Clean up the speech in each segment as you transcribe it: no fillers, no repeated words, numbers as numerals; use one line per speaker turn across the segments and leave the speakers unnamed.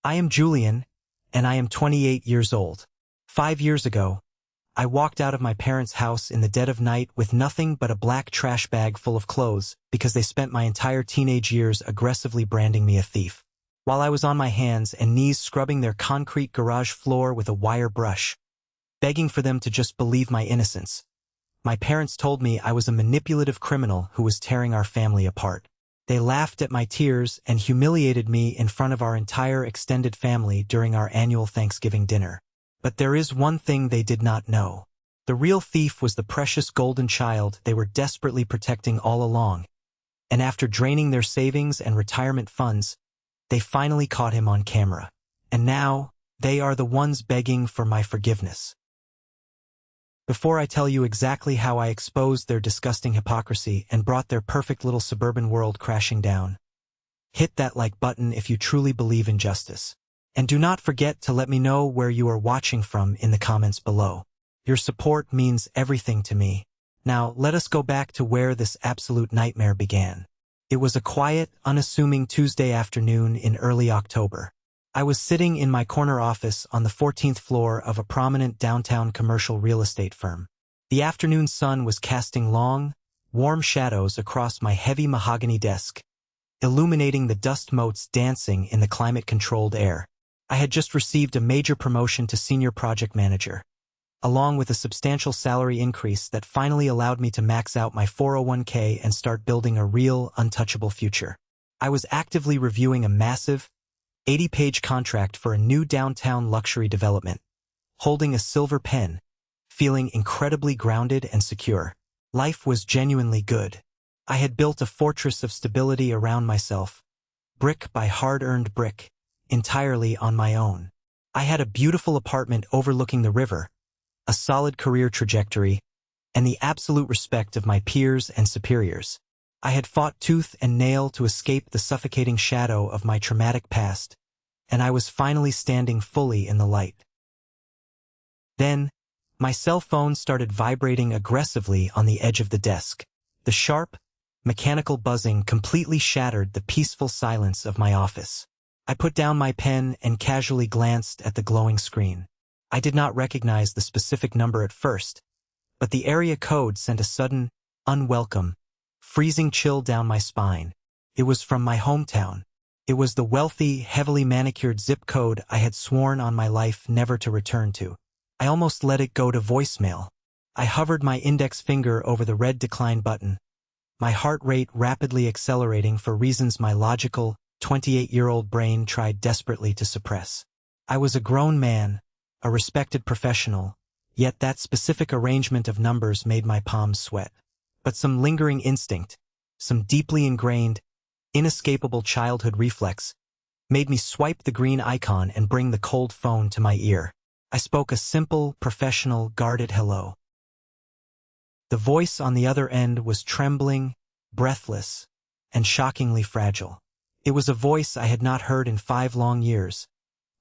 I am Julian, and I am 28 years old. 5 years ago, I walked out of my parents' house in the dead of night with nothing but a black trash bag full of clothes because they spent my entire teenage years aggressively branding me a thief. While I was on my hands and knees scrubbing their concrete garage floor with a wire brush, begging for them to just believe my innocence, my parents told me I was a manipulative criminal who was tearing our family apart. They laughed at my tears and humiliated me in front of our entire extended family during our annual Thanksgiving dinner. But there is one thing they did not know. The real thief was the precious golden child they were desperately protecting all along, and after draining their savings and retirement funds, they finally caught him on camera. And now, they are the ones begging for my forgiveness. Before I tell you exactly how I exposed their disgusting hypocrisy and brought their perfect little suburban world crashing down, hit that like button if you truly believe in justice. And do not forget to let me know where you are watching from in the comments below. Your support means everything to me. Now, let us go back to where this absolute nightmare began. It was a quiet, unassuming Tuesday afternoon in early October. I was sitting in my corner office on the 14th floor of a prominent downtown commercial real estate firm. The afternoon sun was casting long, warm shadows across my heavy mahogany desk, illuminating the dust motes dancing in the climate-controlled air. I had just received a major promotion to senior project manager, along with a substantial salary increase that finally allowed me to max out my 401k and start building a real, untouchable future. I was actively reviewing a massive, 80-page contract for a new downtown luxury development, holding a silver pen, feeling incredibly grounded and secure. Life was genuinely good. I had built a fortress of stability around myself, brick by hard-earned brick, entirely on my own. I had a beautiful apartment overlooking the river, a solid career trajectory, and the absolute respect of my peers and superiors. I had fought tooth and nail to escape the suffocating shadow of my traumatic past, and I was finally standing fully in the light. Then, my cell phone started vibrating aggressively on the edge of the desk. The sharp, mechanical buzzing completely shattered the peaceful silence of my office. I put down my pen and casually glanced at the glowing screen. I did not recognize the specific number at first, but the area code sent a sudden, unwelcome, freezing chill down my spine. It was from my hometown. It was the wealthy, heavily manicured zip code I had sworn on my life never to return to. I almost let it go to voicemail. I hovered my index finger over the red decline button, my heart rate rapidly accelerating for reasons my logical, 28-year-old brain tried desperately to suppress. I was a grown man, a respected professional, yet that specific arrangement of numbers made my palms sweat. But some lingering instinct, some deeply ingrained, inescapable childhood reflex, made me swipe the green icon and bring the cold phone to my ear. I spoke a simple, professional, guarded hello. The voice on the other end was trembling, breathless, and shockingly fragile. It was a voice I had not heard in 5 long years,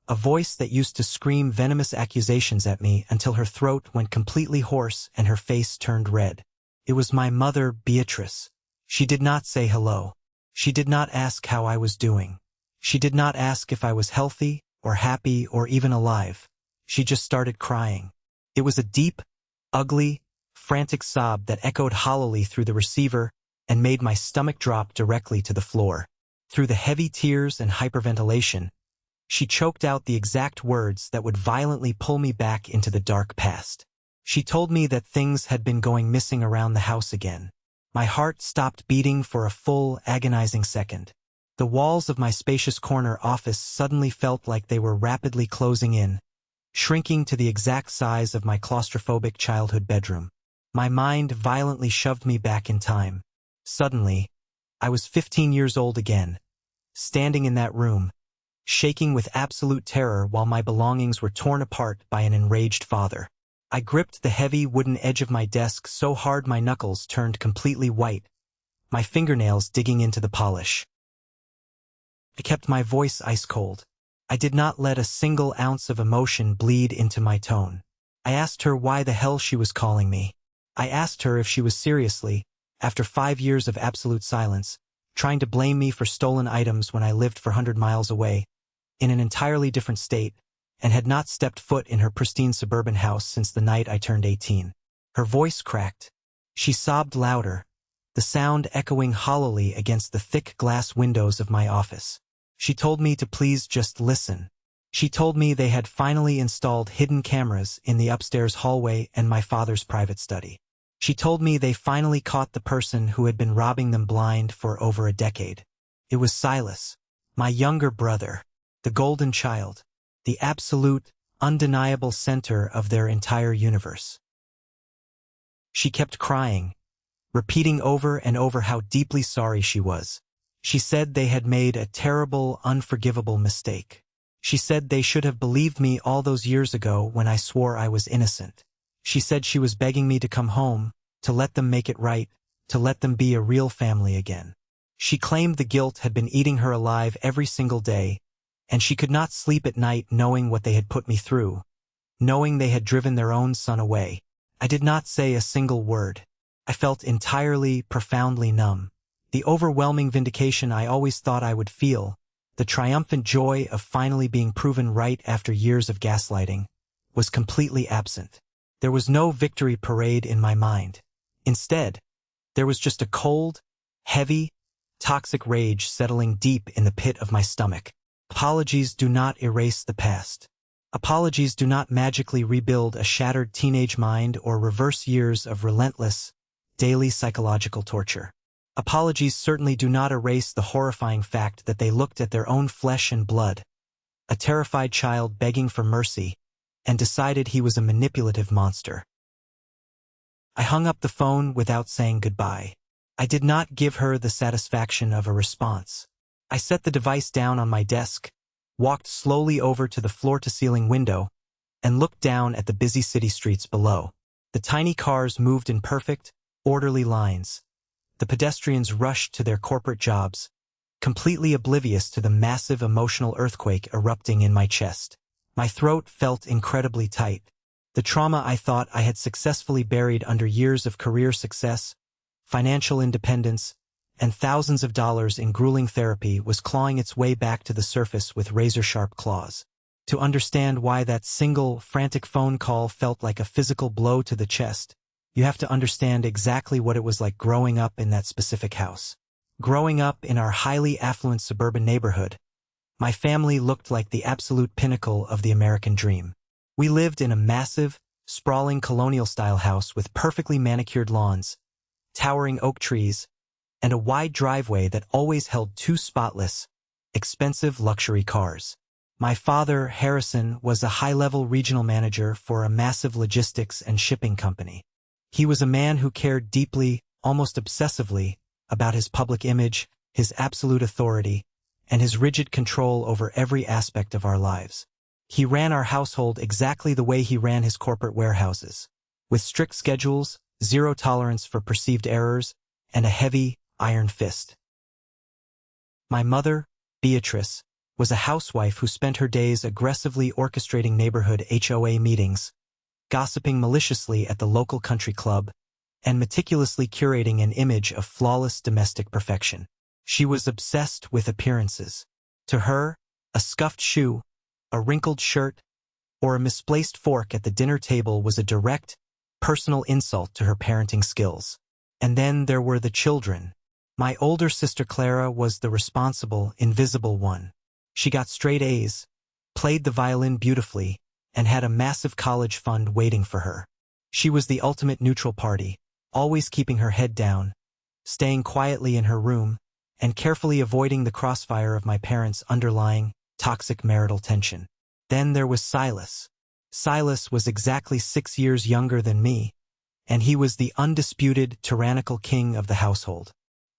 a voice that used to scream venomous accusations at me until her throat went completely hoarse and her face turned red. It was my mother, Beatrice. She did not say hello. She did not ask how I was doing. She did not ask if I was healthy, or happy, or even alive. She just started crying. It was a deep, ugly, frantic sob that echoed hollowly through the receiver and made my stomach drop directly to the floor. Through the heavy tears and hyperventilation, she choked out the exact words that would violently pull me back into the dark past. She told me that things had been going missing around the house again. My heart stopped beating for a full, agonizing second. The walls of my spacious corner office suddenly felt like they were rapidly closing in, shrinking to the exact size of my claustrophobic childhood bedroom. My mind violently shoved me back in time. Suddenly, I was 15 years old again, standing in that room, shaking with absolute terror while my belongings were torn apart by an enraged father. I gripped the heavy wooden edge of my desk so hard my knuckles turned completely white, my fingernails digging into the polish. I kept my voice ice cold. I did not let a single ounce of emotion bleed into my tone. I asked her why the hell she was calling me. I asked her if she was seriously, after 5 years of absolute silence, trying to blame me for stolen items when I lived 400 miles away, in an entirely different state, and had not stepped foot in her pristine suburban house since the night I turned 18. Her voice cracked. She sobbed louder, the sound echoing hollowly against the thick glass windows of my office. She told me to please just listen. She told me they had finally installed hidden cameras in the upstairs hallway and my father's private study. She told me they finally caught the person who had been robbing them blind for over a decade. It was Silas, my younger brother, the golden child, the absolute, undeniable center of their entire universe. She kept crying, repeating over and over how deeply sorry she was. She said they had made a terrible, unforgivable mistake. She said they should have believed me all those years ago when I swore I was innocent. She said she was begging me to come home, to let them make it right, to let them be a real family again. She claimed the guilt had been eating her alive every single day, and she could not sleep at night knowing what they had put me through, knowing they had driven their own son away. I did not say a single word. I felt entirely, profoundly numb. The overwhelming vindication I always thought I would feel, the triumphant joy of finally being proven right after years of gaslighting, was completely absent. There was no victory parade in my mind. Instead, there was just a cold, heavy, toxic rage settling deep in the pit of my stomach. Apologies do not erase the past. Apologies do not magically rebuild a shattered teenage mind or reverse years of relentless, daily psychological torture. Apologies certainly do not erase the horrifying fact that they looked at their own flesh and blood, a terrified child begging for mercy, and decided he was a manipulative monster. I hung up the phone without saying goodbye. I did not give her the satisfaction of a response. I set the device down on my desk, walked slowly over to the floor-to-ceiling window, and looked down at the busy city streets below. The tiny cars moved in perfect, orderly lines. The pedestrians rushed to their corporate jobs, completely oblivious to the massive emotional earthquake erupting in my chest. My throat felt incredibly tight. The trauma I thought I had successfully buried under years of career success, financial independence, and thousands of dollars in grueling therapy was clawing its way back to the surface with razor-sharp claws. To understand why that single, frantic phone call felt like a physical blow to the chest, you have to understand exactly what it was like growing up in that specific house. Growing up in our highly affluent suburban neighborhood, my family looked like the absolute pinnacle of the American dream. We lived in a massive, sprawling colonial-style house with perfectly manicured lawns, towering oak trees, and a wide driveway that always held two spotless, expensive luxury cars. My father, Harrison, was a high-level regional manager for a massive logistics and shipping company. He was a man who cared deeply, almost obsessively, about his public image, his absolute authority, and his rigid control over every aspect of our lives. He ran our household exactly the way he ran his corporate warehouses, with strict schedules, zero tolerance for perceived errors, and a heavy, iron fist. My mother, Beatrice, was a housewife who spent her days aggressively orchestrating neighborhood HOA meetings, gossiping maliciously at the local country club, and meticulously curating an image of flawless domestic perfection. She was obsessed with appearances. To her, a scuffed shoe, a wrinkled shirt, or a misplaced fork at the dinner table was a direct, personal insult to her parenting skills. And then there were the children. My older sister Clara was the responsible, invisible one. She got straight A's, played the violin beautifully, and had a massive college fund waiting for her. She was the ultimate neutral party, always keeping her head down, staying quietly in her room, and carefully avoiding the crossfire of my parents' underlying, toxic marital tension. Then there was Silas. Silas was exactly 6 years younger than me, and he was the undisputed, tyrannical king of the household.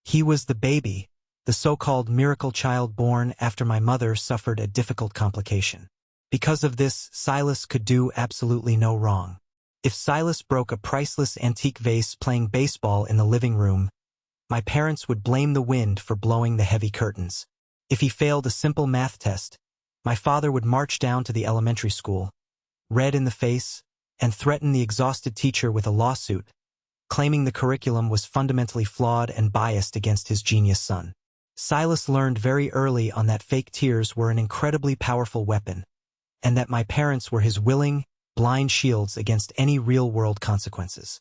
He was the baby, the so-called miracle child born after my mother suffered a difficult complication. Because of this, Silas could do absolutely no wrong. If Silas broke a priceless antique vase playing baseball in the living room, my parents would blame the wind for blowing the heavy curtains. If he failed a simple math test, my father would march down to the elementary school, red in the face, and threaten the exhausted teacher with a lawsuit, claiming the curriculum was fundamentally flawed and biased against his genius son. Silas learned very early on that fake tears were an incredibly powerful weapon, and that my parents were his willing, blind shields against any real-world consequences.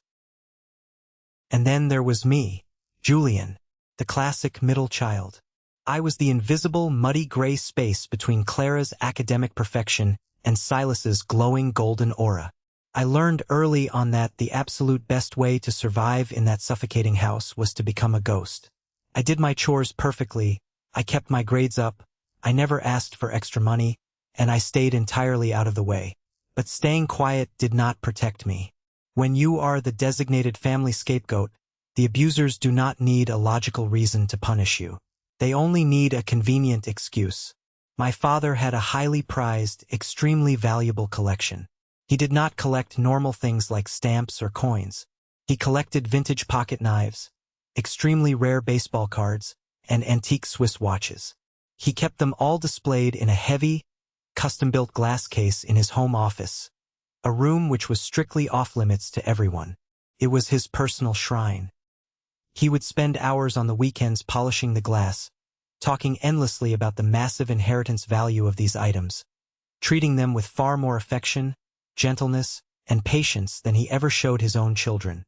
And then there was me, Julian, the classic middle child. I was the invisible, muddy gray space between Clara's academic perfection and Silas's glowing golden aura. I learned early on that the absolute best way to survive in that suffocating house was to become a ghost. I did my chores perfectly, I kept my grades up, I never asked for extra money, and I stayed entirely out of the way. But staying quiet did not protect me. When you are the designated family scapegoat, the abusers do not need a logical reason to punish you. They only need a convenient excuse. My father had a highly prized, extremely valuable collection. He did not collect normal things like stamps or coins. He collected vintage pocket knives, extremely rare baseball cards, and antique Swiss watches. He kept them all displayed in a heavy, custom-built glass case in his home office, a room which was strictly off-limits to everyone. It was his personal shrine. He would spend hours on the weekends polishing the glass, talking endlessly about the massive inheritance value of these items, treating them with far more affection, gentleness, and patience than he ever showed his own children.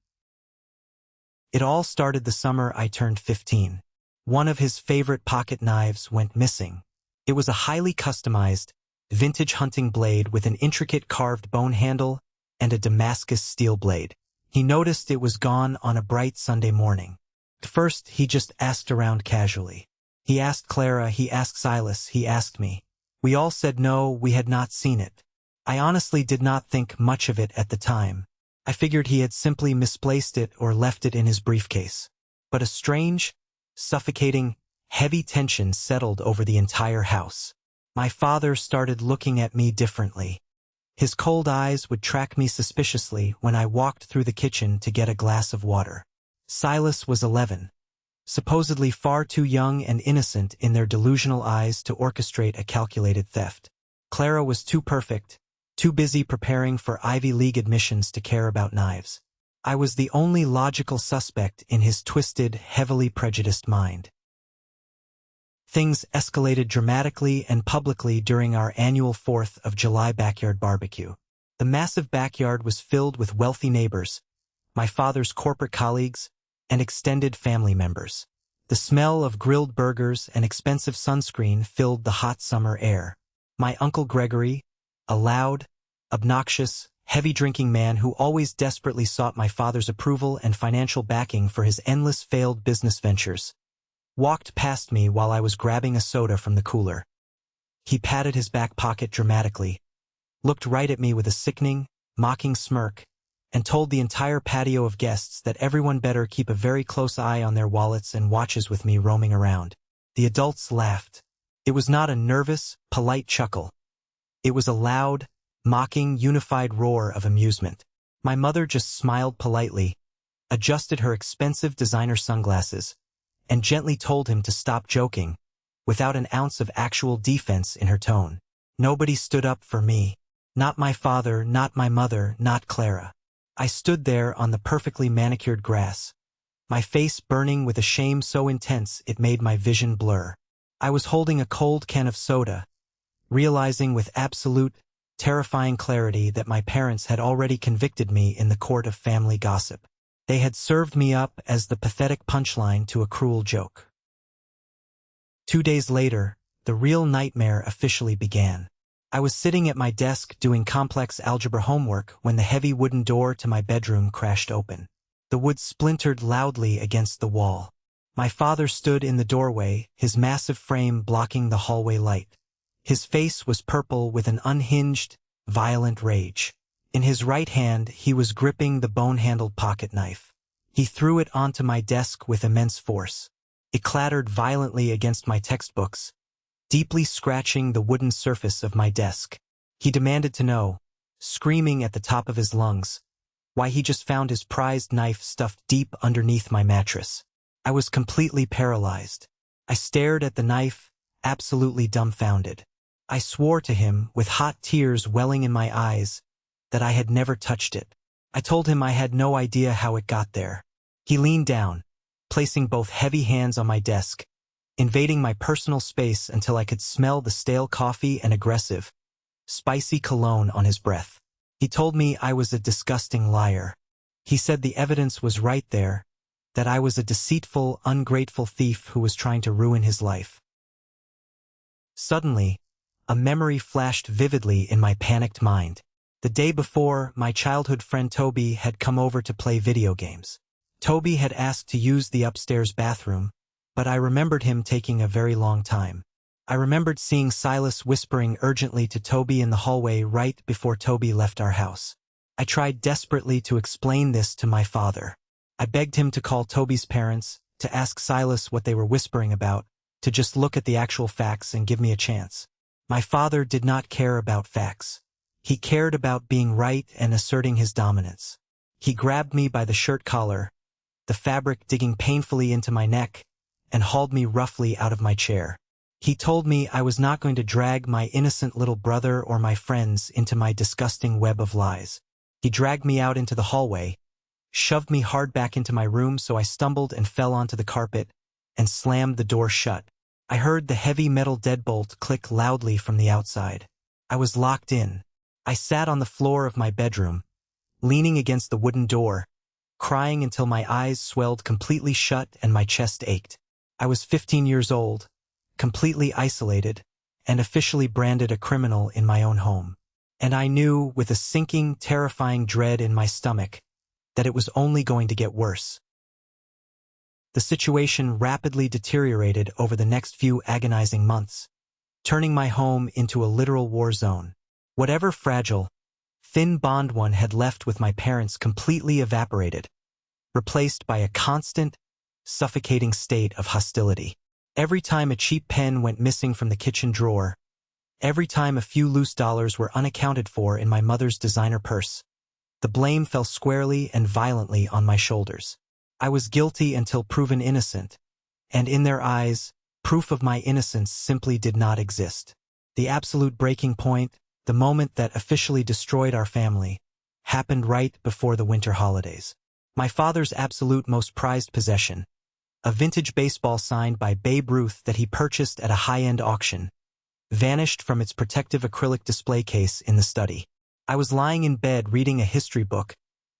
It all started the summer I turned 15. One of his favorite pocket knives went missing. It was a highly customized, vintage hunting blade with an intricate carved bone handle and a Damascus steel blade. He noticed it was gone on a bright Sunday morning. At first, he just asked around casually. He asked Clara, he asked Silas, he asked me. We all said no, we had not seen it. I honestly did not think much of it at the time. I figured he had simply misplaced it or left it in his briefcase. But a strange, suffocating, heavy tension settled over the entire house. My father started looking at me differently. His cold eyes would track me suspiciously when I walked through the kitchen to get a glass of water. Silas was 11, supposedly far too young and innocent in their delusional eyes to orchestrate a calculated theft. Clara was too perfect, too busy preparing for Ivy League admissions to care about knives. I was the only logical suspect in his twisted, heavily prejudiced mind. Things escalated dramatically and publicly during our annual 4th of July backyard barbecue. The massive backyard was filled with wealthy neighbors, my father's corporate colleagues, and extended family members. The smell of grilled burgers and expensive sunscreen filled the hot summer air. My Uncle Gregory, a loud, obnoxious, heavy-drinking man who always desperately sought my father's approval and financial backing for his endless failed business ventures, walked past me while I was grabbing a soda from the cooler. He patted his back pocket dramatically, looked right at me with a sickening, mocking smirk, and told the entire patio of guests that everyone better keep a very close eye on their wallets and watches with me roaming around. The adults laughed. It was not a nervous, polite chuckle. It was a loud, mocking, unified roar of amusement. My mother just smiled politely, adjusted her expensive designer sunglasses, and gently told him to stop joking, without an ounce of actual defense in her tone. Nobody stood up for me. Not my father, not my mother, not Clara. I stood there on the perfectly manicured grass, my face burning with a shame so intense it made my vision blur. I was holding a cold can of soda, realizing with absolute, terrifying clarity that my parents had already convicted me in the court of family gossip. They had served me up as the pathetic punchline to a cruel joke. 2 days later, the real nightmare officially began. I was sitting at my desk doing complex algebra homework when the heavy wooden door to my bedroom crashed open. The wood splintered loudly against the wall. My father stood in the doorway, his massive frame blocking the hallway light. His face was purple with an unhinged, violent rage. In his right hand, he was gripping the bone-handled pocket knife. He threw it onto my desk with immense force. It clattered violently against my textbooks, deeply scratching the wooden surface of my desk. He demanded to know, screaming at the top of his lungs, why he just found his prized knife stuffed deep underneath my mattress. I was completely paralyzed. I stared at the knife, absolutely dumbfounded. I swore to him, with hot tears welling in my eyes, that I had never touched it. I told him I had no idea how it got there. He leaned down, placing both heavy hands on my desk, invading my personal space until I could smell the stale coffee and aggressive, spicy cologne on his breath. He told me I was a disgusting liar. He said the evidence was right there, that I was a deceitful, ungrateful thief who was trying to ruin his life. Suddenly, a memory flashed vividly in my panicked mind. The day before, my childhood friend Toby had come over to play video games. Toby had asked to use the upstairs bathroom, but I remembered him taking a very long time. I remembered seeing Silas whispering urgently to Toby in the hallway right before Toby left our house. I tried desperately to explain this to my father. I begged him to call Toby's parents, to ask Silas what they were whispering about, to just look at the actual facts and give me a chance. My father did not care about facts. He cared about being right and asserting his dominance. He grabbed me by the shirt collar, the fabric digging painfully into my neck, and hauled me roughly out of my chair. He told me I was not going to drag my innocent little brother or my friends into my disgusting web of lies. He dragged me out into the hallway, shoved me hard back into my room so I stumbled and fell onto the carpet, and slammed the door shut. I heard the heavy metal deadbolt click loudly from the outside. I was locked in. I sat on the floor of my bedroom, leaning against the wooden door, crying until my eyes swelled completely shut and my chest ached. I was 15 years old, completely isolated, and officially branded a criminal in my own home. And I knew, with a sinking, terrifying dread in my stomach, that it was only going to get worse. The situation rapidly deteriorated over the next few agonizing months, turning my home into a literal war zone. Whatever fragile, thin bond one had left with my parents completely evaporated, replaced by a constant, suffocating state of hostility. Every time a cheap pen went missing from the kitchen drawer, every time a few loose dollars were unaccounted for in my mother's designer purse, the blame fell squarely and violently on my shoulders. I was guilty until proven innocent, and in their eyes, proof of my innocence simply did not exist. The absolute breaking point, the moment that officially destroyed our family, happened right before the winter holidays. My father's absolute most prized possession, a vintage baseball signed by Babe Ruth that he purchased at a high-end auction, vanished from its protective acrylic display case in the study. I was lying in bed reading a history book,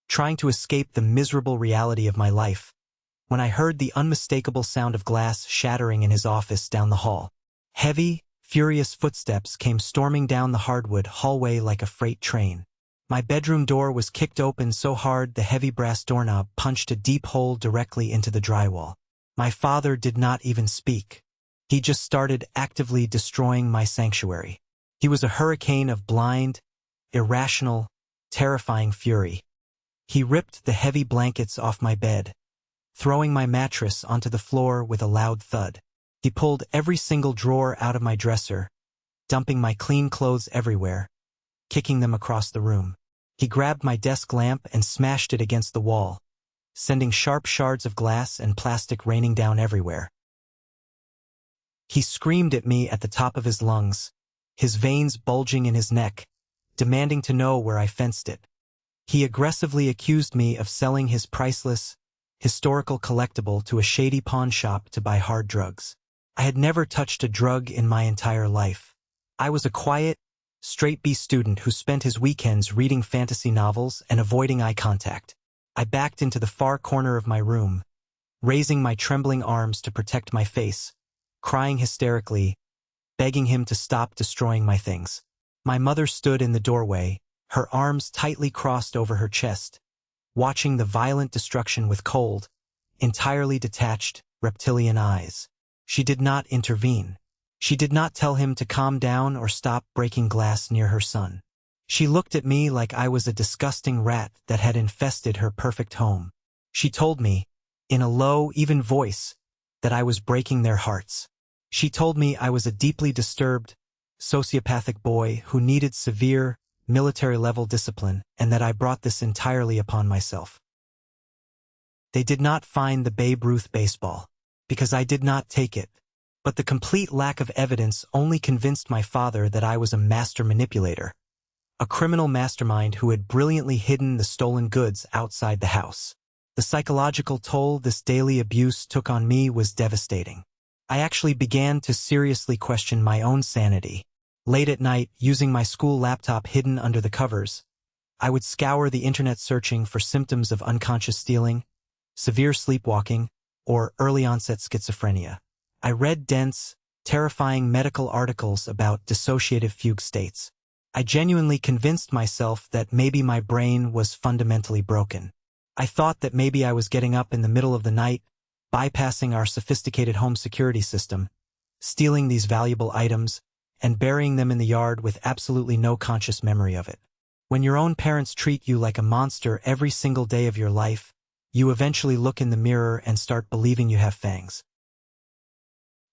trying to escape the miserable reality of my life, when I heard the unmistakable sound of glass shattering in his office down the hall. Heavy, furious footsteps came storming down the hardwood hallway like a freight train. My bedroom door was kicked open so hard the heavy brass doorknob punched a deep hole directly into the drywall. My father did not even speak. He just started actively destroying my sanctuary. He was a hurricane of blind, irrational, terrifying fury. He ripped the heavy blankets off my bed, throwing my mattress onto the floor with a loud thud. He pulled every single drawer out of my dresser, dumping my clean clothes everywhere, kicking them across the room. He grabbed my desk lamp and smashed it against the wall, sending sharp shards of glass and plastic raining down everywhere. He screamed at me at the top of his lungs, his veins bulging in his neck, demanding to know where I fenced it. He aggressively accused me of selling his priceless, historical collectible to a shady pawn shop to buy hard drugs. I had never touched a drug in my entire life. I was a quiet, straight-B student who spent his weekends reading fantasy novels and avoiding eye contact. I backed into the far corner of my room, raising my trembling arms to protect my face, crying hysterically, begging him to stop destroying my things. My mother stood in the doorway, her arms tightly crossed over her chest, watching the violent destruction with cold, entirely detached, reptilian eyes. She did not intervene. She did not tell him to calm down or stop breaking glass near her son. She looked at me like I was a disgusting rat that had infested her perfect home. She told me, in a low, even voice, that I was breaking their hearts. She told me I was a deeply disturbed, sociopathic boy who needed severe, military-level discipline, and that I brought this entirely upon myself. They did not find the Babe Ruth baseball, because I did not take it, but the complete lack of evidence only convinced my father that I was a master manipulator, a criminal mastermind who had brilliantly hidden the stolen goods outside the house. The psychological toll this daily abuse took on me was devastating. I actually began to seriously question my own sanity. Late at night, using my school laptop hidden under the covers, I would scour the internet searching for symptoms of unconscious stealing, severe sleepwalking, or early-onset schizophrenia. I read dense, terrifying medical articles about dissociative fugue states. I genuinely convinced myself that maybe my brain was fundamentally broken. I thought that maybe I was getting up in the middle of the night, bypassing our sophisticated home security system, stealing these valuable items, and burying them in the yard with absolutely no conscious memory of it. When your own parents treat you like a monster every single day of your life, you eventually look in the mirror and start believing you have fangs.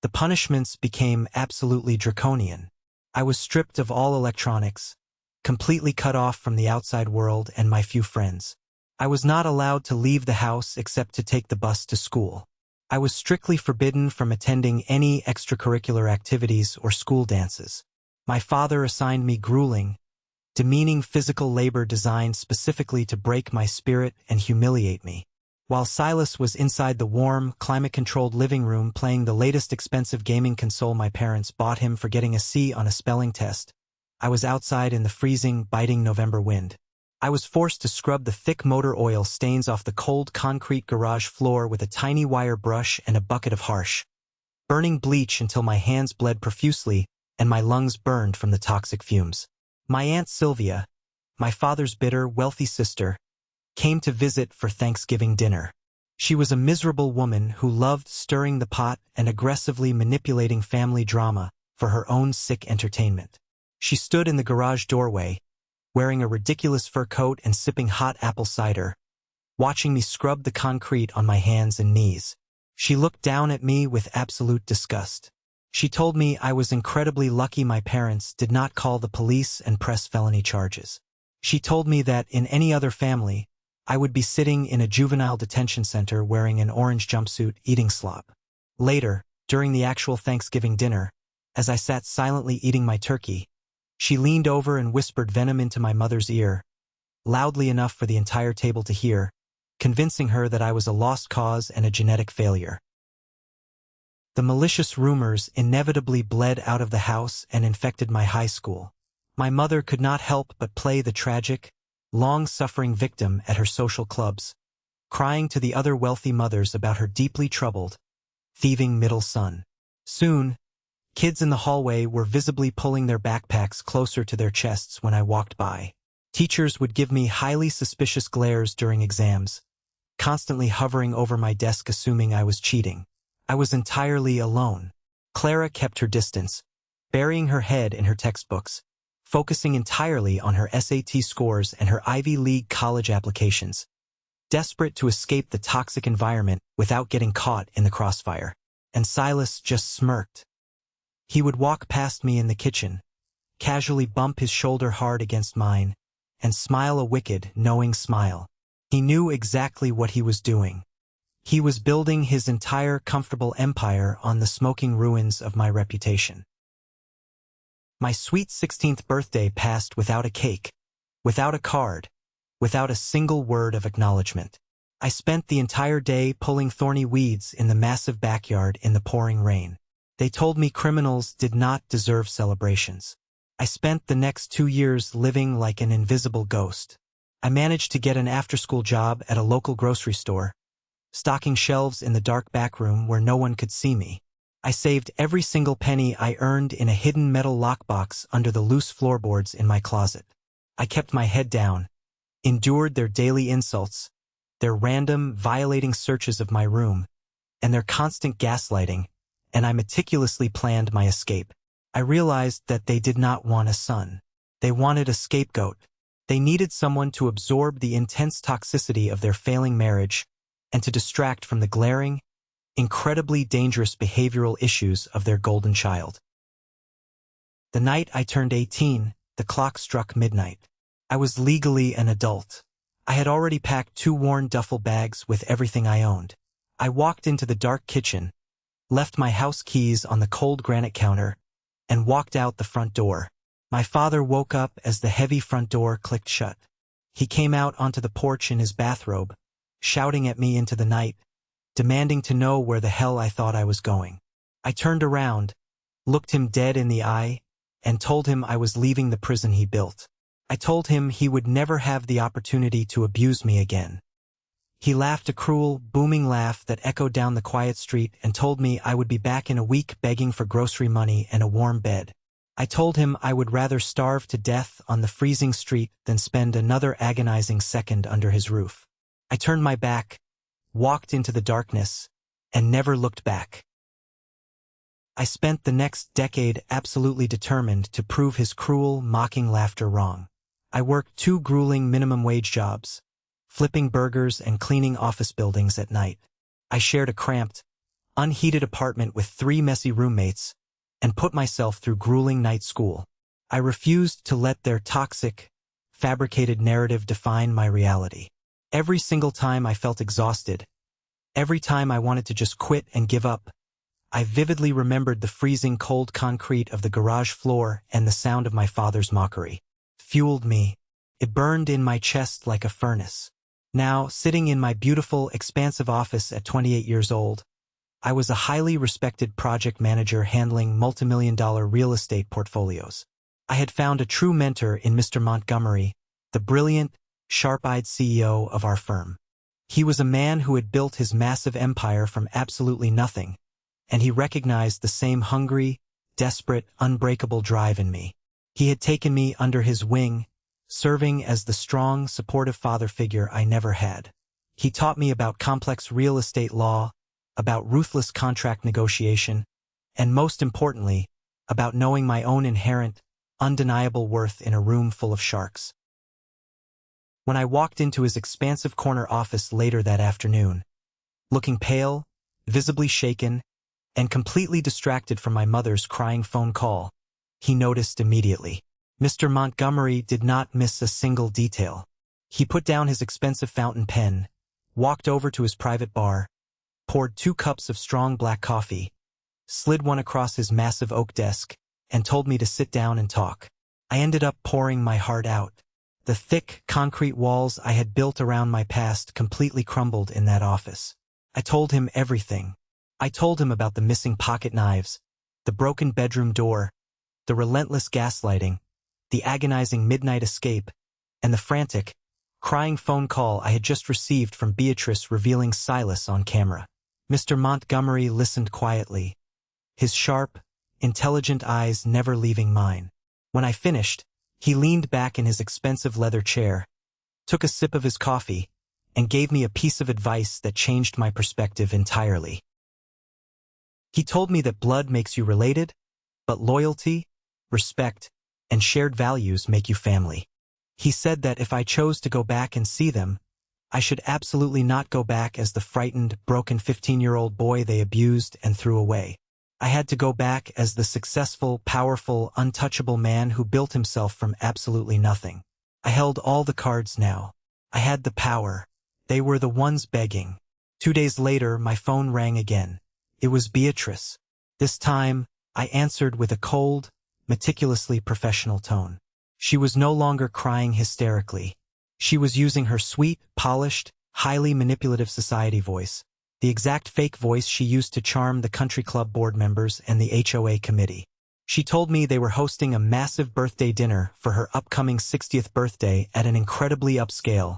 The punishments became absolutely draconian. I was stripped of all electronics, completely cut off from the outside world and my few friends. I was not allowed to leave the house except to take the bus to school. I was strictly forbidden from attending any extracurricular activities or school dances. My father assigned me grueling, demeaning physical labor designed specifically to break my spirit and humiliate me. While Silas was inside the warm, climate-controlled living room playing the latest expensive gaming console my parents bought him for getting a C on a spelling test, I was outside in the freezing, biting November wind. I was forced to scrub the thick motor oil stains off the cold concrete garage floor with a tiny wire brush and a bucket of harsh, burning bleach until my hands bled profusely and my lungs burned from the toxic fumes. My Aunt Sylvia, my father's bitter, wealthy sister, came to visit for Thanksgiving dinner. She was a miserable woman who loved stirring the pot and aggressively manipulating family drama for her own sick entertainment. She stood in the garage doorway, wearing a ridiculous fur coat and sipping hot apple cider, watching me scrub the concrete on my hands and knees. She looked down at me with absolute disgust. She told me I was incredibly lucky my parents did not call the police and press felony charges. She told me that in any other family, I would be sitting in a juvenile detention center wearing an orange jumpsuit eating slop. Later, during the actual Thanksgiving dinner, as I sat silently eating my turkey, she leaned over and whispered venom into my mother's ear, loudly enough for the entire table to hear, convincing her that I was a lost cause and a genetic failure. The malicious rumors inevitably bled out of the house and infected my high school. My mother could not help but play the tragic, long-suffering victim at her social clubs, crying to the other wealthy mothers about her deeply troubled, thieving middle son. Soon, kids in the hallway were visibly pulling their backpacks closer to their chests when I walked by. Teachers would give me highly suspicious glares during exams, constantly hovering over my desk assuming I was cheating. I was entirely alone. Clara kept her distance, burying her head in her textbooks, focusing entirely on her SAT scores and her Ivy League college applications, desperate to escape the toxic environment without getting caught in the crossfire. And Silas just smirked. He would walk past me in the kitchen, casually bump his shoulder hard against mine, and smile a wicked, knowing smile. He knew exactly what he was doing. He was building his entire comfortable empire on the smoking ruins of my reputation. My sweet 16th birthday passed without a cake, without a card, without a single word of acknowledgement. I spent the entire day pulling thorny weeds in the massive backyard in the pouring rain. They told me criminals did not deserve celebrations. I spent the next 2 years living like an invisible ghost. I managed to get an after-school job at a local grocery store, stocking shelves in the dark back room where no one could see me. I saved every single penny I earned in a hidden metal lockbox under the loose floorboards in my closet. I kept my head down, endured their daily insults, their random, violating searches of my room, and their constant gaslighting, and I meticulously planned my escape. I realized that they did not want a son. They wanted a scapegoat. They needed someone to absorb the intense toxicity of their failing marriage and to distract from the glaring, incredibly dangerous behavioral issues of their golden child. The night I turned 18, the clock struck midnight. I was legally an adult. I had already packed 2 worn duffel bags with everything I owned. I walked into the dark kitchen, left my house keys on the cold granite counter, and walked out the front door. My father woke up as the heavy front door clicked shut. He came out onto the porch in his bathrobe, shouting at me into the night, demanding to know where the hell I thought I was going. I turned around, looked him dead in the eye, and told him I was leaving the prison he built. I told him he would never have the opportunity to abuse me again. He laughed a cruel, booming laugh that echoed down the quiet street and told me I would be back in a week begging for grocery money and a warm bed. I told him I would rather starve to death on the freezing street than spend another agonizing second under his roof. I turned my back, walked into the darkness, and never looked back. I spent the next decade absolutely determined to prove his cruel, mocking laughter wrong. I worked 2 grueling minimum wage jobs, flipping burgers and cleaning office buildings at night. I shared a cramped, unheated apartment with 3 messy roommates and put myself through grueling night school. I refused to let their toxic, fabricated narrative define my reality. Every single time I felt exhausted, every time I wanted to just quit and give up, I vividly remembered the freezing cold concrete of the garage floor and the sound of my father's mockery. Fueled me. It burned in my chest like a furnace. Now, sitting in my beautiful, expansive office at 28 years old, I was a highly respected project manager handling multimillion-dollar real estate portfolios. I had found a true mentor in Mr. Montgomery, the brilliant, sharp-eyed CEO of our firm. He was a man who had built his massive empire from absolutely nothing, and he recognized the same hungry, desperate, unbreakable drive in me. He had taken me under his wing, serving as the strong, supportive father figure I never had. He taught me about complex real estate law, about ruthless contract negotiation, and most importantly, about knowing my own inherent, undeniable worth in a room full of sharks. When I walked into his expansive corner office later that afternoon, looking pale, visibly shaken, and completely distracted from my mother's crying phone call, he noticed immediately. Mr. Montgomery did not miss a single detail. He put down his expensive fountain pen, walked over to his private bar, poured 2 cups of strong black coffee, slid one across his massive oak desk, and told me to sit down and talk. I ended up pouring my heart out. The thick, concrete walls I had built around my past completely crumbled in that office. I told him everything. I told him about the missing pocket knives, the broken bedroom door, the relentless gaslighting, the agonizing midnight escape, and the frantic, crying phone call I had just received from Beatrice revealing Silas on camera. Mr. Montgomery listened quietly, his sharp, intelligent eyes never leaving mine. When I finished, he leaned back in his expensive leather chair, took a sip of his coffee, and gave me a piece of advice that changed my perspective entirely. He told me that blood makes you related, but loyalty, respect, and shared values make you family. He said that if I chose to go back and see them, I should absolutely not go back as the frightened, broken 15-year-old boy they abused and threw away. I had to go back as the successful, powerful, untouchable man who built himself from absolutely nothing. I held all the cards now. I had the power. They were the ones begging. 2 days later, my phone rang again. It was Beatrice. This time, I answered with a cold, meticulously professional tone. She was no longer crying hysterically. She was using her sweet, polished, highly manipulative society voice, the exact fake voice she used to charm the country club board members and the HOA committee. She told me they were hosting a massive birthday dinner for her upcoming 60th birthday at an incredibly upscale,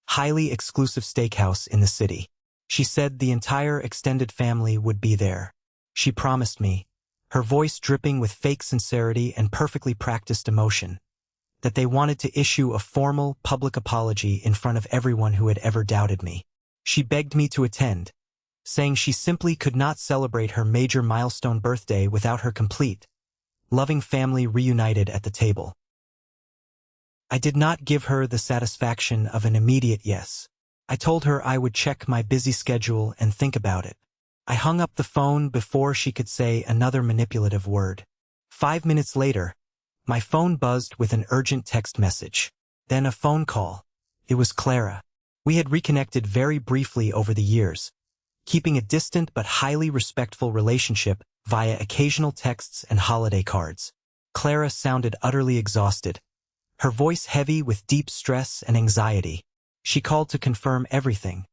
highly exclusive steakhouse in the city. She said the entire extended family would be there. She promised me, her voice dripping with fake sincerity and perfectly practiced emotion, that they wanted to issue a formal, public apology in front of everyone who had ever doubted me. She begged me to attend, saying she simply could not celebrate her major milestone birthday without her complete, loving family reunited at the table. I did not give her the satisfaction of an immediate yes. I told her I would check my busy schedule and think about it. I hung up the phone before she could say another manipulative word. 5 minutes later, my phone buzzed with an urgent text message. Then a phone call. It was Clara. We had reconnected very briefly over the years, keeping a distant but highly respectful relationship via occasional texts and holiday cards. Clara sounded utterly exhausted, her voice heavy with deep stress and anxiety. She called to confirm everything.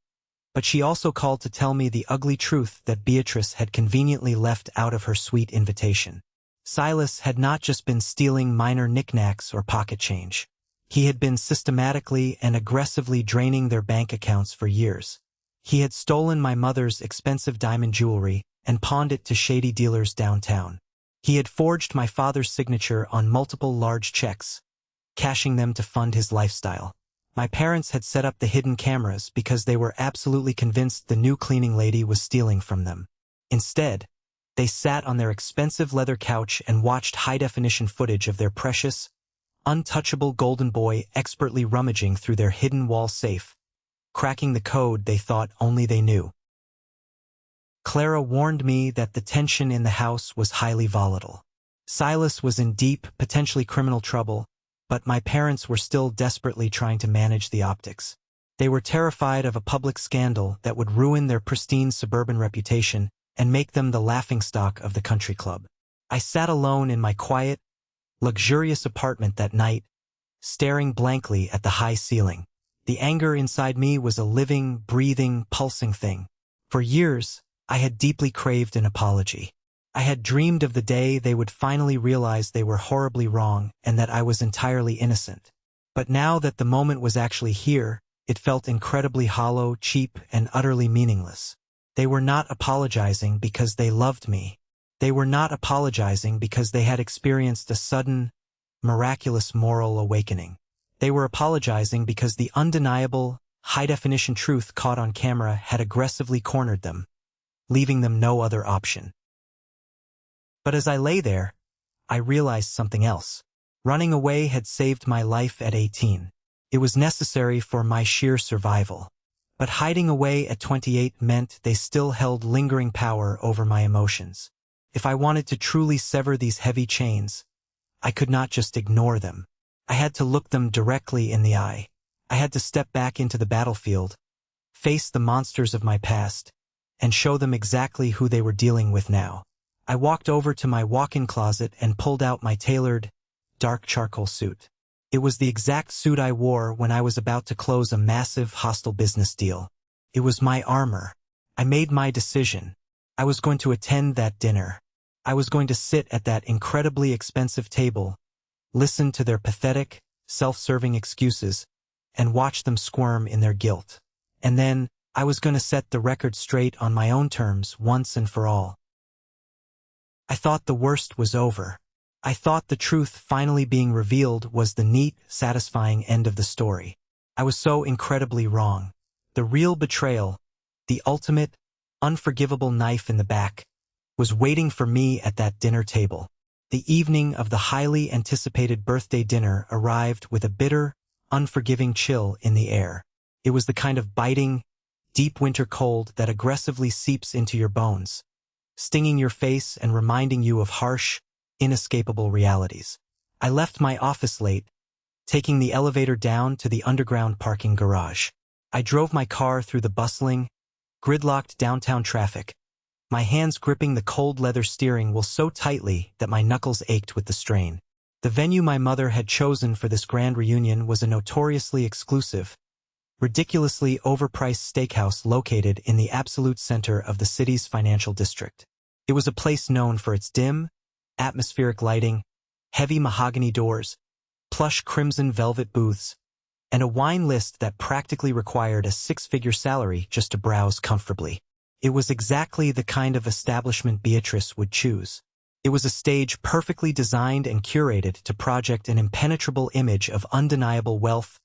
but she also called to tell me the ugly truth that Beatrice had conveniently left out of her sweet invitation. Silas had not just been stealing minor knickknacks or pocket change. He had been systematically and aggressively draining their bank accounts for years. He had stolen my mother's expensive diamond jewelry and pawned it to shady dealers downtown. He had forged my father's signature on multiple large checks, cashing them to fund his lifestyle. My parents had set up the hidden cameras because they were absolutely convinced the new cleaning lady was stealing from them. Instead, they sat on their expensive leather couch and watched high-definition footage of their precious, untouchable golden boy expertly rummaging through their hidden wall safe, cracking the code they thought only they knew. Clara warned me that the tension in the house was highly volatile. Silas was in deep, potentially criminal trouble, but my parents were still desperately trying to manage the optics. They were terrified of a public scandal that would ruin their pristine suburban reputation and make them the laughingstock of the country club. I sat alone in my quiet, luxurious apartment that night, staring blankly at the high ceiling. The anger inside me was a living, breathing, pulsing thing. For years, I had deeply craved an apology. I had dreamed of the day they would finally realize they were horribly wrong and that I was entirely innocent. But now that the moment was actually here, it felt incredibly hollow, cheap, and utterly meaningless. They were not apologizing because they loved me. They were not apologizing because they had experienced a sudden, miraculous moral awakening. They were apologizing because the undeniable, high-definition truth caught on camera had aggressively cornered them, leaving them no other option. But as I lay there, I realized something else. Running away had saved my life at 18. It was necessary for my sheer survival. But hiding away at 28 meant they still held lingering power over my emotions. If I wanted to truly sever these heavy chains, I could not just ignore them. I had to look them directly in the eye. I had to step back into the battlefield, face the monsters of my past, and show them exactly who they were dealing with now. I walked over to my walk-in closet and pulled out my tailored, dark charcoal suit. It was the exact suit I wore when I was about to close a massive hostile business deal. It was my armor. I made my decision. I was going to attend that dinner. I was going to sit at that incredibly expensive table, listen to their pathetic, self-serving excuses, and watch them squirm in their guilt. And then, I was going to set the record straight on my own terms once and for all. I thought the worst was over. I thought the truth finally being revealed was the neat, satisfying end of the story. I was so incredibly wrong. The real betrayal, the ultimate, unforgivable knife in the back, was waiting for me at that dinner table. The evening of the highly anticipated birthday dinner arrived with a bitter, unforgiving chill in the air. It was the kind of biting, deep winter cold that aggressively seeps into your bones, stinging your face and reminding you of harsh, inescapable realities. I left my office late, taking the elevator down to the underground parking garage. I drove my car through the bustling, gridlocked downtown traffic, my hands gripping the cold leather steering wheel so tightly that my knuckles ached with the strain. The venue my mother had chosen for this grand reunion was a notoriously exclusive, ridiculously overpriced steakhouse located in the absolute center of the city's financial district. It was a place known for its dim, atmospheric lighting, heavy mahogany doors, plush crimson velvet booths, and a wine list that practically required a six-figure salary just to browse comfortably. It was exactly the kind of establishment Beatrice would choose. It was a stage perfectly designed and curated to project an impenetrable image of undeniable wealth,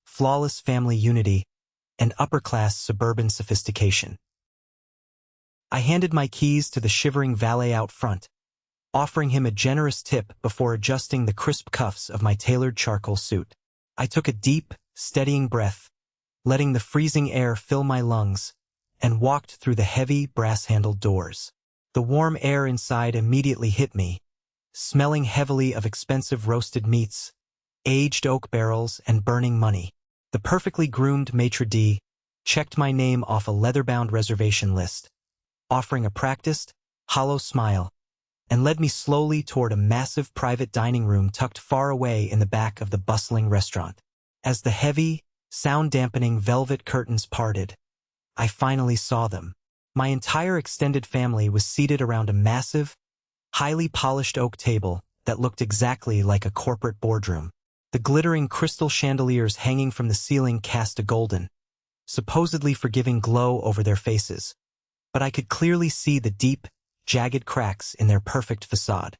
flawless family unity, and upper-class suburban sophistication. I handed my keys to the shivering valet out front, offering him a generous tip before adjusting the crisp cuffs of my tailored charcoal suit. I took a deep, steadying breath, letting the freezing air fill my lungs, and walked through the heavy, brass-handled doors. The warm air inside immediately hit me, smelling heavily of expensive roasted meats, aged oak barrels, and burning money. The perfectly groomed maitre d' checked my name off a leather-bound reservation list, offering a practiced, hollow smile, and led me slowly toward a massive private dining room tucked far away in the back of the bustling restaurant. As the heavy, sound-dampening velvet curtains parted, I finally saw them. My entire extended family was seated around a massive, highly polished oak table that looked exactly like a corporate boardroom. The glittering crystal chandeliers hanging from the ceiling cast a golden, supposedly forgiving glow over their faces, but I could clearly see the deep, jagged cracks in their perfect facade.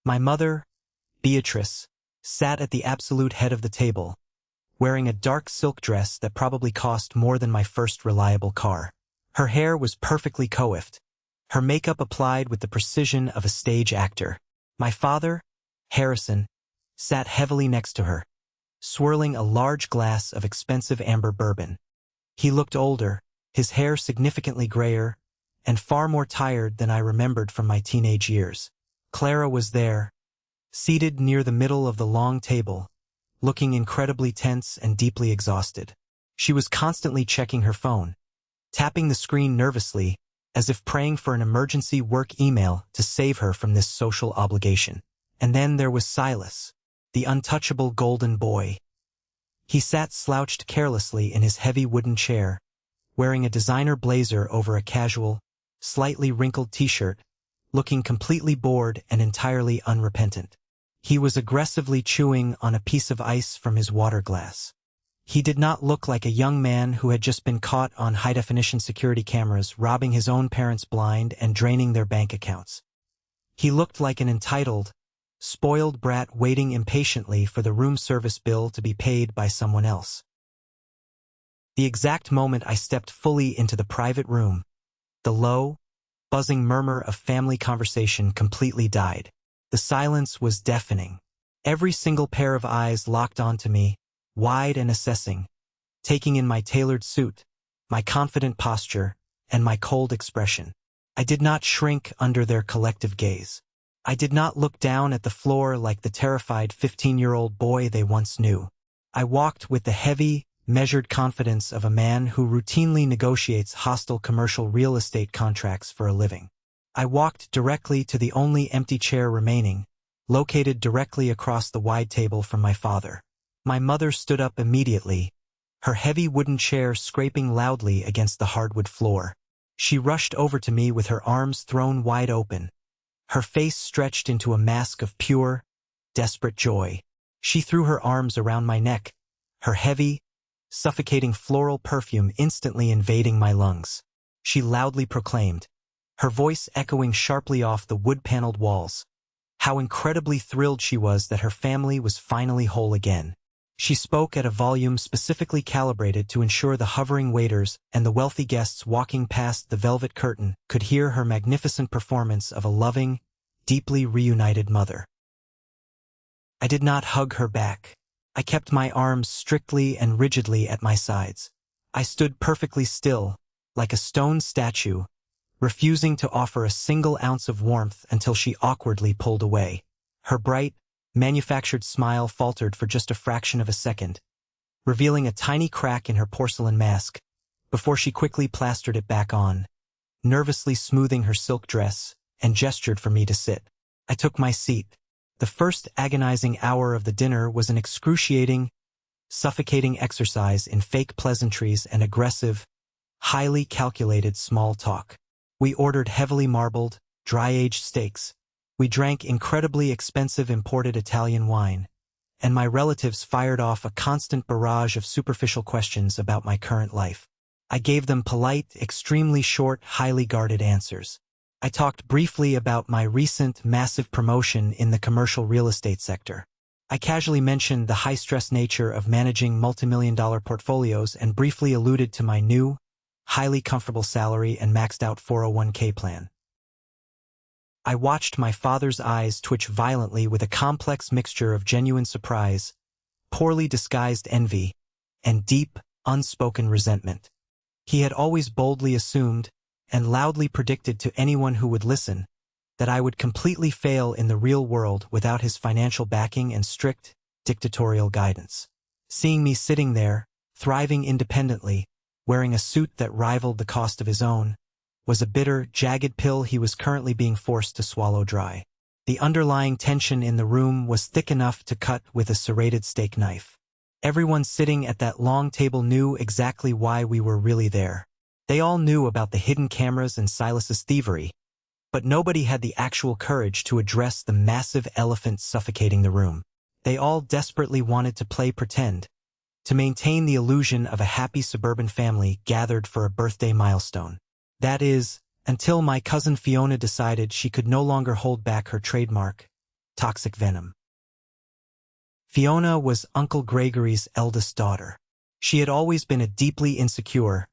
My mother, Beatrice, sat at the absolute head of the table, wearing a dark silk dress that probably cost more than my first reliable car. Her hair was perfectly coiffed, her makeup applied with the precision of a stage actor. My father, Harrison, sat heavily next to her, swirling a large glass of expensive amber bourbon. He looked older, his hair significantly grayer, and far more tired than I remembered from my teenage years. Clara was there, seated near the middle of the long table, looking incredibly tense and deeply exhausted. She was constantly checking her phone, tapping the screen nervously, as if praying for an emergency work email to save her from this social obligation. And then there was Silas, the untouchable golden boy. He sat slouched carelessly in his heavy wooden chair, wearing a designer blazer over a casual, slightly wrinkled t-shirt, looking completely bored and entirely unrepentant. He was aggressively chewing on a piece of ice from his water glass. He did not look like a young man who had just been caught on high-definition security cameras robbing his own parents blind and draining their bank accounts. He looked like an entitled, spoiled brat waiting impatiently for the room service bill to be paid by someone else. The exact moment I stepped fully into the private room, the low, buzzing murmur of family conversation completely died. The silence was deafening. Every single pair of eyes locked onto me, wide and assessing, taking in my tailored suit, my confident posture, and my cold expression. I did not shrink under their collective gaze. I did not look down at the floor like the terrified 15-year-old boy they once knew. I walked with the heavy, measured confidence of a man who routinely negotiates hostile commercial real estate contracts for a living. I walked directly to the only empty chair remaining, located directly across the wide table from my father. My mother stood up immediately, her heavy wooden chair scraping loudly against the hardwood floor. She rushed over to me with her arms thrown wide open, her face stretched into a mask of pure, desperate joy. She threw her arms around my neck, her heavy, suffocating floral perfume instantly invading my lungs. She loudly proclaimed, her voice echoing sharply off the wood-paneled walls, how incredibly thrilled she was that her family was finally whole again. She spoke at a volume specifically calibrated to ensure the hovering waiters and the wealthy guests walking past the velvet curtain could hear her magnificent performance of a loving, deeply reunited mother. I did not hug her back. I kept my arms strictly and rigidly at my sides. I stood perfectly still, like a stone statue, refusing to offer a single ounce of warmth until she awkwardly pulled away. Her bright, manufactured smile faltered for just a fraction of a second, revealing a tiny crack in her porcelain mask, before she quickly plastered it back on, nervously smoothing her silk dress, and gestured for me to sit. I took my seat. The first agonizing hour of the dinner was an excruciating, suffocating exercise in fake pleasantries and aggressive, highly calculated small talk. We ordered heavily marbled, dry-aged steaks. We drank incredibly expensive imported Italian wine, and my relatives fired off a constant barrage of superficial questions about my current life. I gave them polite, extremely short, highly guarded answers. I talked briefly about my recent massive promotion in the commercial real estate sector. I casually mentioned the high-stress nature of managing multimillion-dollar portfolios and briefly alluded to my new, highly comfortable salary and maxed-out 401k plan. I watched my father's eyes twitch violently with a complex mixture of genuine surprise, poorly disguised envy, and deep, unspoken resentment. He had always boldly assumed, and loudly predicted to anyone who would listen, that I would completely fail in the real world without his financial backing and strict, dictatorial guidance. Seeing me sitting there, thriving independently, wearing a suit that rivaled the cost of his own, was a bitter, jagged pill he was currently being forced to swallow dry. The underlying tension in the room was thick enough to cut with a serrated steak knife. Everyone sitting at that long table knew exactly why we were really there. They all knew about the hidden cameras and Silas's thievery, but nobody had the actual courage to address the massive elephant suffocating the room. They all desperately wanted to play pretend, to maintain the illusion of a happy suburban family gathered for a birthday milestone. That is, until my cousin Fiona decided she could no longer hold back her trademark, toxic venom. Fiona was Uncle Gregory's eldest daughter. She had always been a deeply insecure,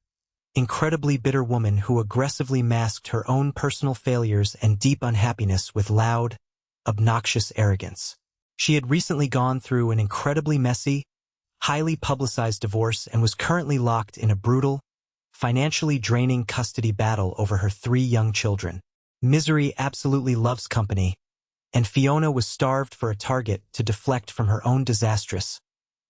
incredibly bitter woman who aggressively masked her own personal failures and deep unhappiness with loud, obnoxious arrogance. She had recently gone through an incredibly messy, highly publicized divorce and was currently locked in a brutal, financially draining custody battle over her 3 young children. Misery absolutely loves company, and Fiona was starved for a target to deflect from her own disastrous,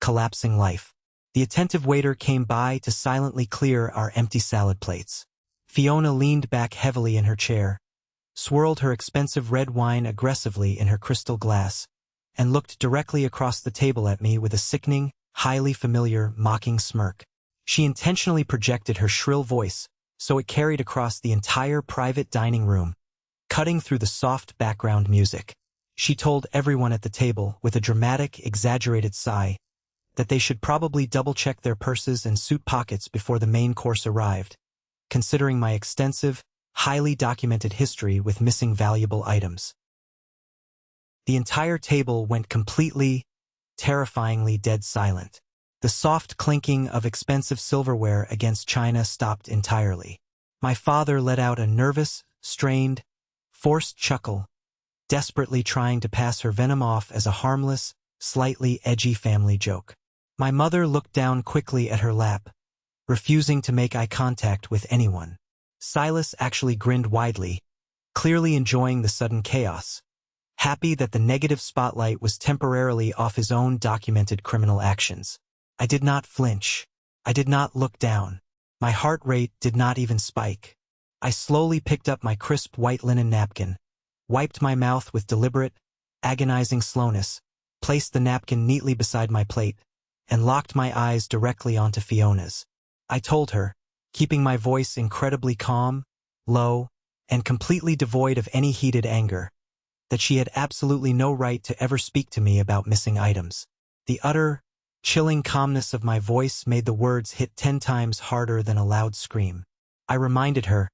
collapsing life. The attentive waiter came by to silently clear our empty salad plates. Fiona leaned back heavily in her chair, swirled her expensive red wine aggressively in her crystal glass, and looked directly across the table at me with a sickening, highly familiar, mocking smirk. She intentionally projected her shrill voice, so it carried across the entire private dining room, cutting through the soft background music. She told everyone at the table, with a dramatic, exaggerated sigh, that they should probably double-check their purses and suit pockets before the main course arrived, considering my extensive, highly documented history with missing valuable items. The entire table went completely, terrifyingly dead silent. The soft clinking of expensive silverware against china stopped entirely. My father let out a nervous, strained, forced chuckle, desperately trying to pass her venom off as a harmless, slightly edgy family joke. My mother looked down quickly at her lap, refusing to make eye contact with anyone. Silas actually grinned widely, clearly enjoying the sudden chaos, happy that the negative spotlight was temporarily off his own documented criminal actions. I did not flinch. I did not look down. My heart rate did not even spike. I slowly picked up my crisp white linen napkin, wiped my mouth with deliberate, agonizing slowness, placed the napkin neatly beside my plate, and locked my eyes directly onto Fiona's. I told her, keeping my voice incredibly calm, low, and completely devoid of any heated anger, that she had absolutely no right to ever speak to me about missing items. The utter, chilling calmness of my voice made the words hit 10 times harder than a loud scream. I reminded her,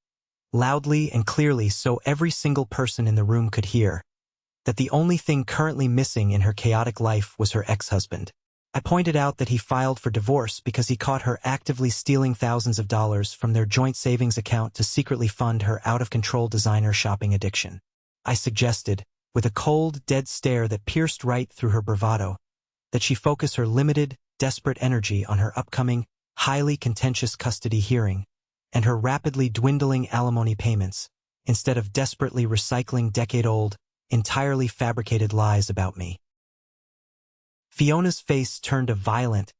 loudly and clearly so every single person in the room could hear, that the only thing currently missing in her chaotic life was her ex-husband. I pointed out that he filed for divorce because he caught her actively stealing thousands of dollars from their joint savings account to secretly fund her out-of-control designer shopping addiction. I suggested, with a cold, dead stare that pierced right through her bravado, that she focus her limited, desperate energy on her upcoming, highly contentious custody hearing and her rapidly dwindling alimony payments, instead of desperately recycling decade-old, entirely fabricated lies about me. Fiona's face turned a violent,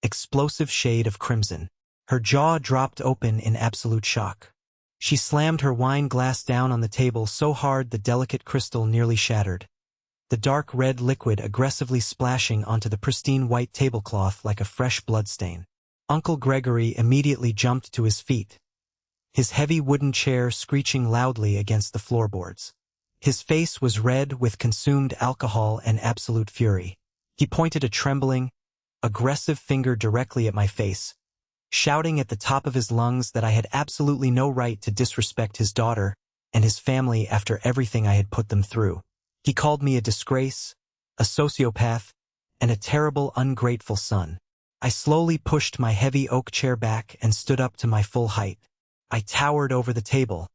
explosive shade of crimson. Her jaw dropped open in absolute shock. She slammed her wine glass down on the table so hard the delicate crystal nearly shattered, the dark red liquid aggressively splashing onto the pristine white tablecloth like a fresh bloodstain. Uncle Gregory immediately jumped to his feet, his heavy wooden chair screeching loudly against the floorboards. His face was red with consumed alcohol and absolute fury. He pointed a trembling, aggressive finger directly at my face, shouting at the top of his lungs that I had absolutely no right to disrespect his daughter and his family after everything I had put them through. He called me a disgrace, a sociopath, and a terrible, ungrateful son. I slowly pushed my heavy oak chair back and stood up to my full height. I towered over the table,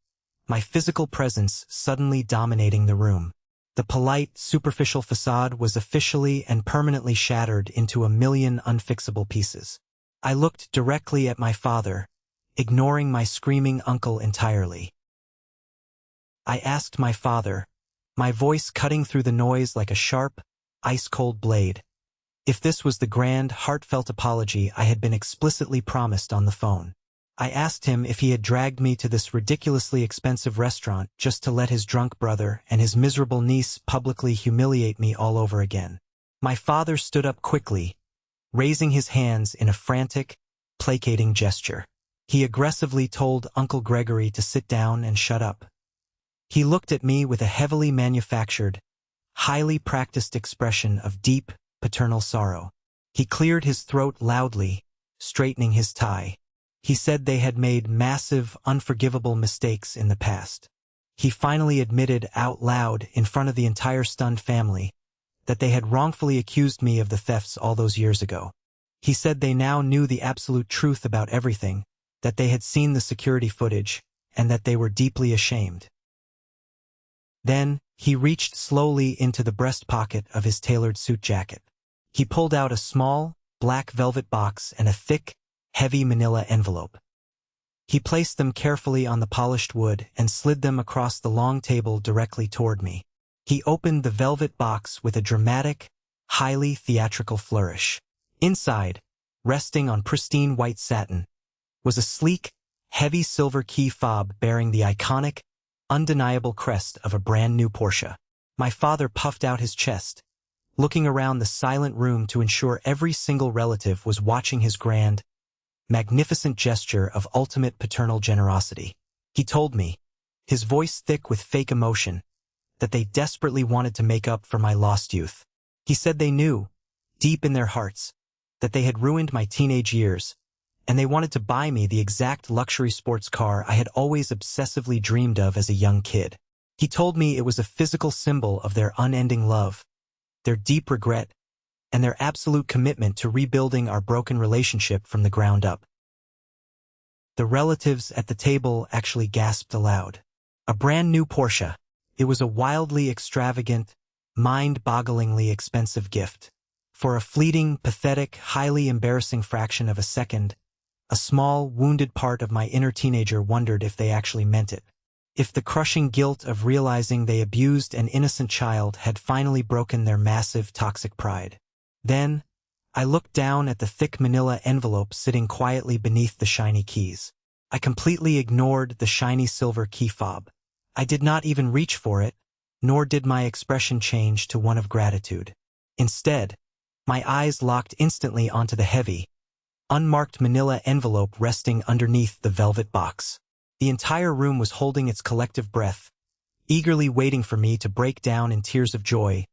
my physical presence suddenly dominating the room. The polite, superficial facade was officially and permanently shattered into a million unfixable pieces. I looked directly at my father, ignoring my screaming uncle entirely. I asked my father, my voice cutting through the noise like a sharp, ice-cold blade, if this was the grand, heartfelt apology I had been explicitly promised on the phone. I asked him if he had dragged me to this ridiculously expensive restaurant just to let his drunk brother and his miserable niece publicly humiliate me all over again. My father stood up quickly, raising his hands in a frantic, placating gesture. He aggressively told Uncle Gregory to sit down and shut up. He looked at me with a heavily manufactured, highly practiced expression of deep, paternal sorrow. He cleared his throat loudly, straightening his tie. He said they had made massive, unforgivable mistakes in the past. He finally admitted out loud in front of the entire stunned family that they had wrongfully accused me of the thefts all those years ago. He said they now knew the absolute truth about everything, that they had seen the security footage, and that they were deeply ashamed. Then, he reached slowly into the breast pocket of his tailored suit jacket. He pulled out a small, black velvet box and a thick, heavy manila envelope. He placed them carefully on the polished wood and slid them across the long table directly toward me. He opened the velvet box with a dramatic, highly theatrical flourish. Inside, resting on pristine white satin, was a sleek, heavy silver key fob bearing the iconic, undeniable crest of a brand-new Porsche. My father puffed out his chest, looking around the silent room to ensure every single relative was watching his grand, magnificent gesture of ultimate paternal generosity. He told me, his voice thick with fake emotion, that they desperately wanted to make up for my lost youth. He said they knew, deep in their hearts, that they had ruined my teenage years, and they wanted to buy me the exact luxury sports car I had always obsessively dreamed of as a young kid. He told me it was a physical symbol of their unending love, their deep regret, and their absolute commitment to rebuilding our broken relationship from the ground up. The relatives at the table actually gasped aloud. A brand new Porsche. It was a wildly extravagant, mind-bogglingly expensive gift. For a fleeting, pathetic, highly embarrassing fraction of a second, a small, wounded part of my inner teenager wondered if they actually meant it. If the crushing guilt of realizing they abused an innocent child had finally broken their massive, toxic pride. Then, I looked down at the thick manila envelope sitting quietly beneath the shiny keys. I completely ignored the shiny silver key fob. I did not even reach for it, nor did my expression change to one of gratitude. Instead, my eyes locked instantly onto the heavy, unmarked manila envelope resting underneath the velvet box. The entire room was holding its collective breath, eagerly waiting for me to break down in tears of joy,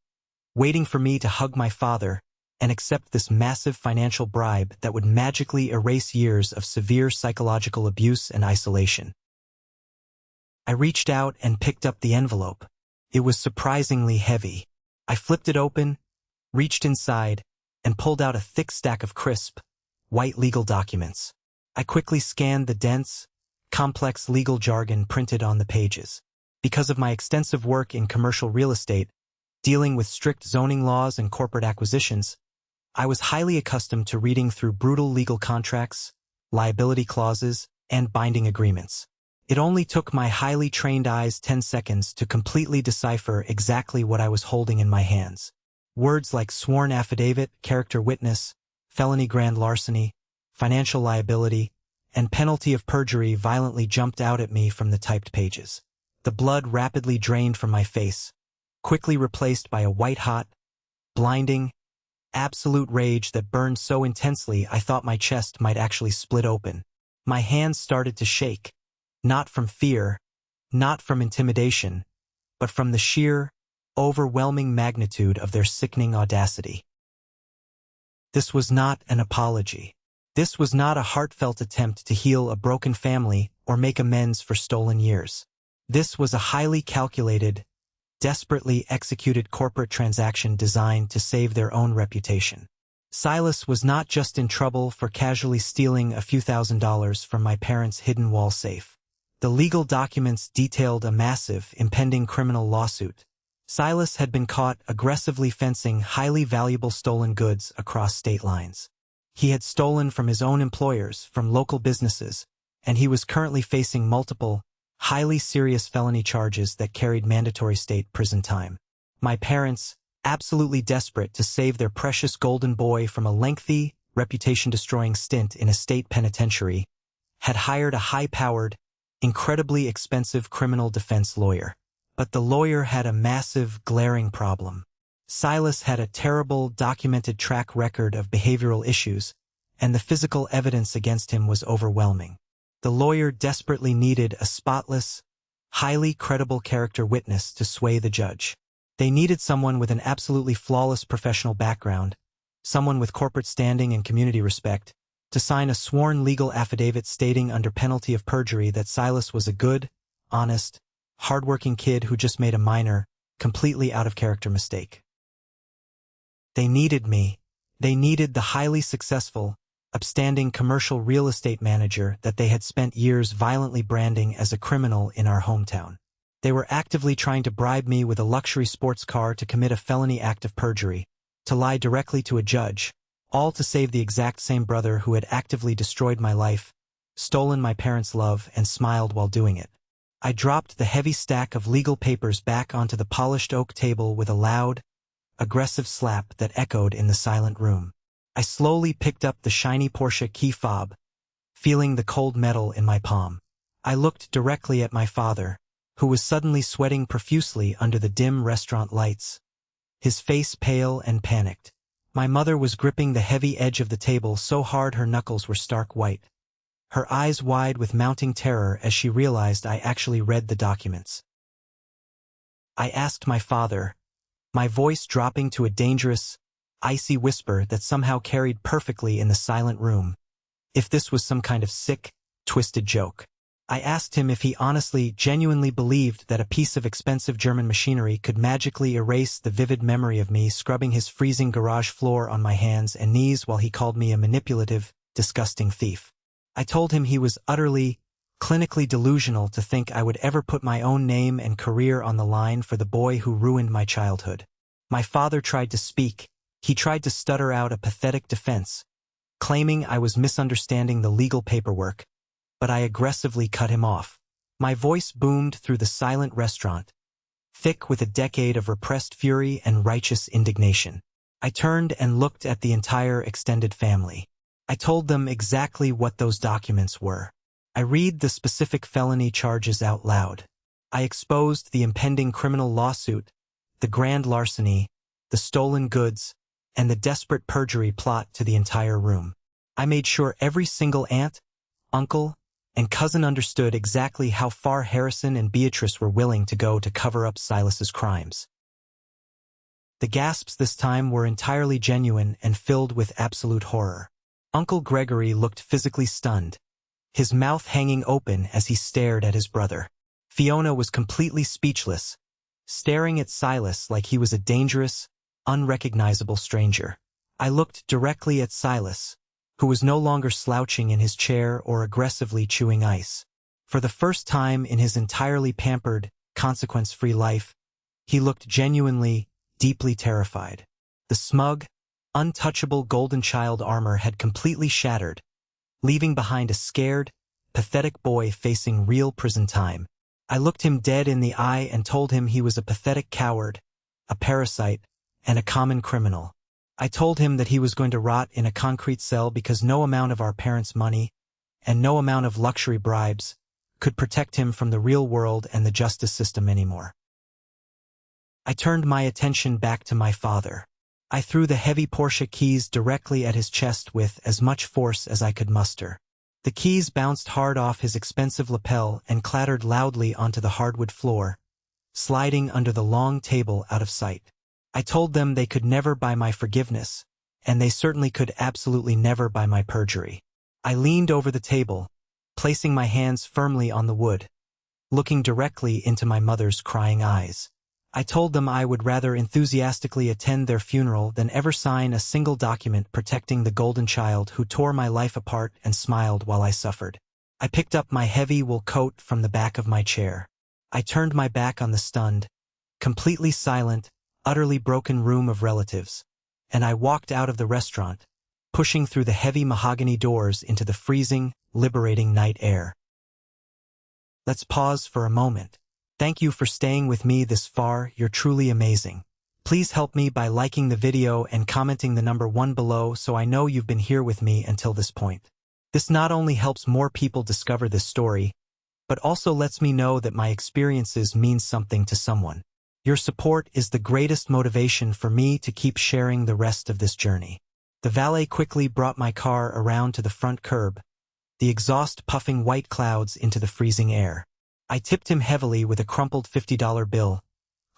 waiting for me to hug my father and accept this massive financial bribe that would magically erase years of severe psychological abuse and isolation. I reached out and picked up the envelope. It was surprisingly heavy. I flipped it open, reached inside, and pulled out a thick stack of crisp, white legal documents. I quickly scanned the dense, complex legal jargon printed on the pages. Because of my extensive work in commercial real estate, dealing with strict zoning laws and corporate acquisitions, I was highly accustomed to reading through brutal legal contracts, liability clauses, and binding agreements. It only took my highly trained eyes 10 seconds to completely decipher exactly what I was holding in my hands. Words like sworn affidavit, character witness, felony grand larceny, financial liability, and penalty of perjury violently jumped out at me from the typed pages. The blood rapidly drained from my face, quickly replaced by a white-hot, blinding, absolute rage that burned so intensely I thought my chest might actually split open. My hands started to shake, not from fear, not from intimidation, but from the sheer, overwhelming magnitude of their sickening audacity. This was not an apology. This was not a heartfelt attempt to heal a broken family or make amends for stolen years. This was a highly calculated, desperately executed corporate transaction designed to save their own reputation. Silas was not just in trouble for casually stealing a few $1,000s from my parents' hidden wall safe. The legal documents detailed a massive, impending criminal lawsuit. Silas had been caught aggressively fencing highly valuable stolen goods across state lines. He had stolen from his own employers, from local businesses, and he was currently facing multiple, highly serious felony charges that carried mandatory state prison time. My parents, absolutely desperate to save their precious golden boy from a lengthy, reputation-destroying stint in a state penitentiary, had hired a high-powered, incredibly expensive criminal defense lawyer. But the lawyer had a massive, glaring problem. Silas had a terrible, documented track record of behavioral issues, and the physical evidence against him was overwhelming. The lawyer desperately needed a spotless, highly credible character witness to sway the judge. They needed someone with an absolutely flawless professional background, someone with corporate standing and community respect, to sign a sworn legal affidavit stating under penalty of perjury that Silas was a good, honest, hardworking kid who just made a minor, completely out-of-character mistake. They needed me. They needed the highly successful, upstanding commercial real estate manager that they had spent years violently branding as a criminal in our hometown. They were actively trying to bribe me with a luxury sports car to commit a felony act of perjury, to lie directly to a judge, all to save the exact same brother who had actively destroyed my life, stolen my parents' love, and smiled while doing it. I dropped the heavy stack of legal papers back onto the polished oak table with a loud, aggressive slap that echoed in the silent room. I slowly picked up the shiny Porsche key fob, feeling the cold metal in my palm. I looked directly at my father, who was suddenly sweating profusely under the dim restaurant lights, his face pale and panicked. My mother was gripping the heavy edge of the table so hard her knuckles were stark white, her eyes wide with mounting terror as she realized I actually read the documents. I asked my father, my voice dropping to a dangerous, icy whisper that somehow carried perfectly in the silent room, if this was some kind of sick, twisted joke. I asked him if he honestly, genuinely believed that a piece of expensive German machinery could magically erase the vivid memory of me scrubbing his freezing garage floor on my hands and knees while he called me a manipulative, disgusting thief. I told him he was utterly, clinically delusional to think I would ever put my own name and career on the line for the boy who ruined my childhood. My father tried to speak. He tried to stutter out a pathetic defense, claiming I was misunderstanding the legal paperwork, but I aggressively cut him off. My voice boomed through the silent restaurant, thick with a decade of repressed fury and righteous indignation. I turned and looked at the entire extended family. I told them exactly what those documents were. I read the specific felony charges out loud. I exposed the impending criminal lawsuit, the grand larceny, the stolen goods, and the desperate perjury plot to the entire room. I made sure every single aunt, uncle, and cousin understood exactly how far Harrison and Beatrice were willing to go to cover up Silas's crimes. The gasps this time were entirely genuine and filled with absolute horror. Uncle Gregory looked physically stunned, his mouth hanging open as he stared at his brother. Fiona was completely speechless, staring at Silas like he was a dangerous, unrecognizable stranger. I looked directly at Silas, who was no longer slouching in his chair or aggressively chewing ice. For the first time in his entirely pampered, consequence-free life, he looked genuinely, deeply terrified. The smug, untouchable golden child armor had completely shattered, leaving behind a scared, pathetic boy facing real prison time. I looked him dead in the eye and told him he was a pathetic coward, a parasite, and a common criminal. I told him that he was going to rot in a concrete cell because no amount of our parents' money, and no amount of luxury bribes, could protect him from the real world and the justice system anymore. I turned my attention back to my father. I threw the heavy Porsche keys directly at his chest with as much force as I could muster. The keys bounced hard off his expensive lapel and clattered loudly onto the hardwood floor, sliding under the long table out of sight. I told them they could never buy my forgiveness, and they certainly could absolutely never buy my perjury. I leaned over the table, placing my hands firmly on the wood, looking directly into my mother's crying eyes. I told them I would rather enthusiastically attend their funeral than ever sign a single document protecting the golden child who tore my life apart and smiled while I suffered. I picked up my heavy wool coat from the back of my chair. I turned my back on the stunned, completely silent, utterly broken room of relatives, and I walked out of the restaurant, pushing through the heavy mahogany doors into the freezing, liberating night air. Let's pause for a moment. Thank you for staying with me this far. You're truly amazing. Please help me by liking the video and commenting the number 1 below so I know you've been here with me until this point. This not only helps more people discover this story, but also lets me know that my experiences mean something to someone. Your support is the greatest motivation for me to keep sharing the rest of this journey. The valet quickly brought my car around to the front curb, the exhaust puffing white clouds into the freezing air. I tipped him heavily with a crumpled $50 bill,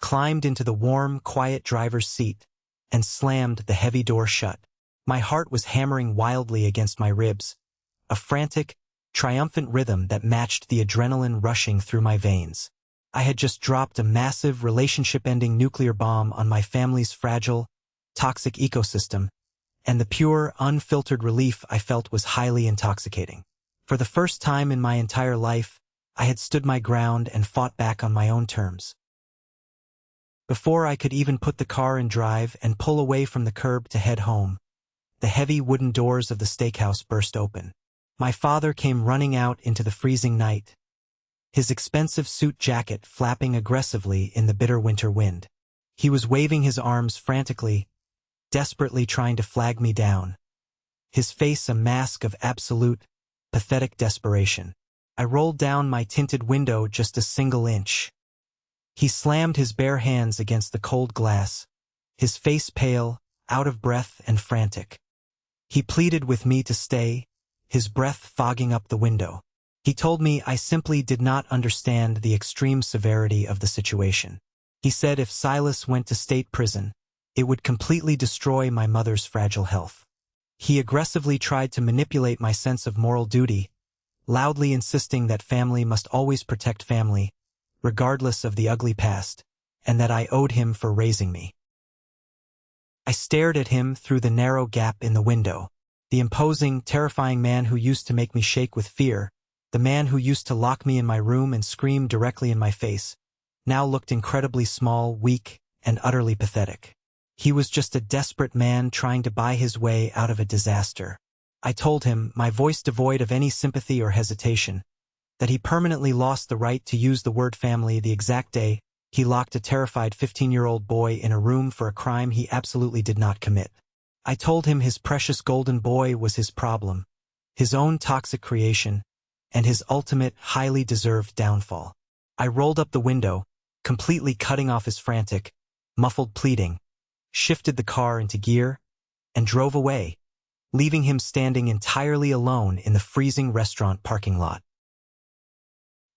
climbed into the warm, quiet driver's seat, and slammed the heavy door shut. My heart was hammering wildly against my ribs, a frantic, triumphant rhythm that matched the adrenaline rushing through my veins. I had just dropped a massive relationship-ending nuclear bomb on my family's fragile, toxic ecosystem, and the pure, unfiltered relief I felt was highly intoxicating. For the first time in my entire life, I had stood my ground and fought back on my own terms. Before I could even put the car in drive and pull away from the curb to head home, the heavy wooden doors of the steakhouse burst open. My father came running out into the freezing night, his expensive suit jacket flapping aggressively in the bitter winter wind. He was waving his arms frantically, desperately trying to flag me down, his face a mask of absolute, pathetic desperation. I rolled down my tinted window just a single inch. He slammed his bare hands against the cold glass, his face pale, out of breath and frantic. He pleaded with me to stay, his breath fogging up the window. He told me I simply did not understand the extreme severity of the situation. He said if Silas went to state prison, it would completely destroy my mother's fragile health. He aggressively tried to manipulate my sense of moral duty, loudly insisting that family must always protect family, regardless of the ugly past, and that I owed him for raising me. I stared at him through the narrow gap in the window. The imposing, terrifying man who used to make me shake with fear, the man who used to lock me in my room and scream directly in my face, now looked incredibly small, weak, and utterly pathetic. He was just a desperate man trying to buy his way out of a disaster. I told him, my voice devoid of any sympathy or hesitation, that he permanently lost the right to use the word family the exact day he locked a terrified 15-year-old boy in a room for a crime he absolutely did not commit. I told him his precious golden boy was his problem, his own toxic creation, and his ultimate, highly deserved downfall. I rolled up the window, completely cutting off his frantic, muffled pleading, shifted the car into gear, and drove away, leaving him standing entirely alone in the freezing restaurant parking lot.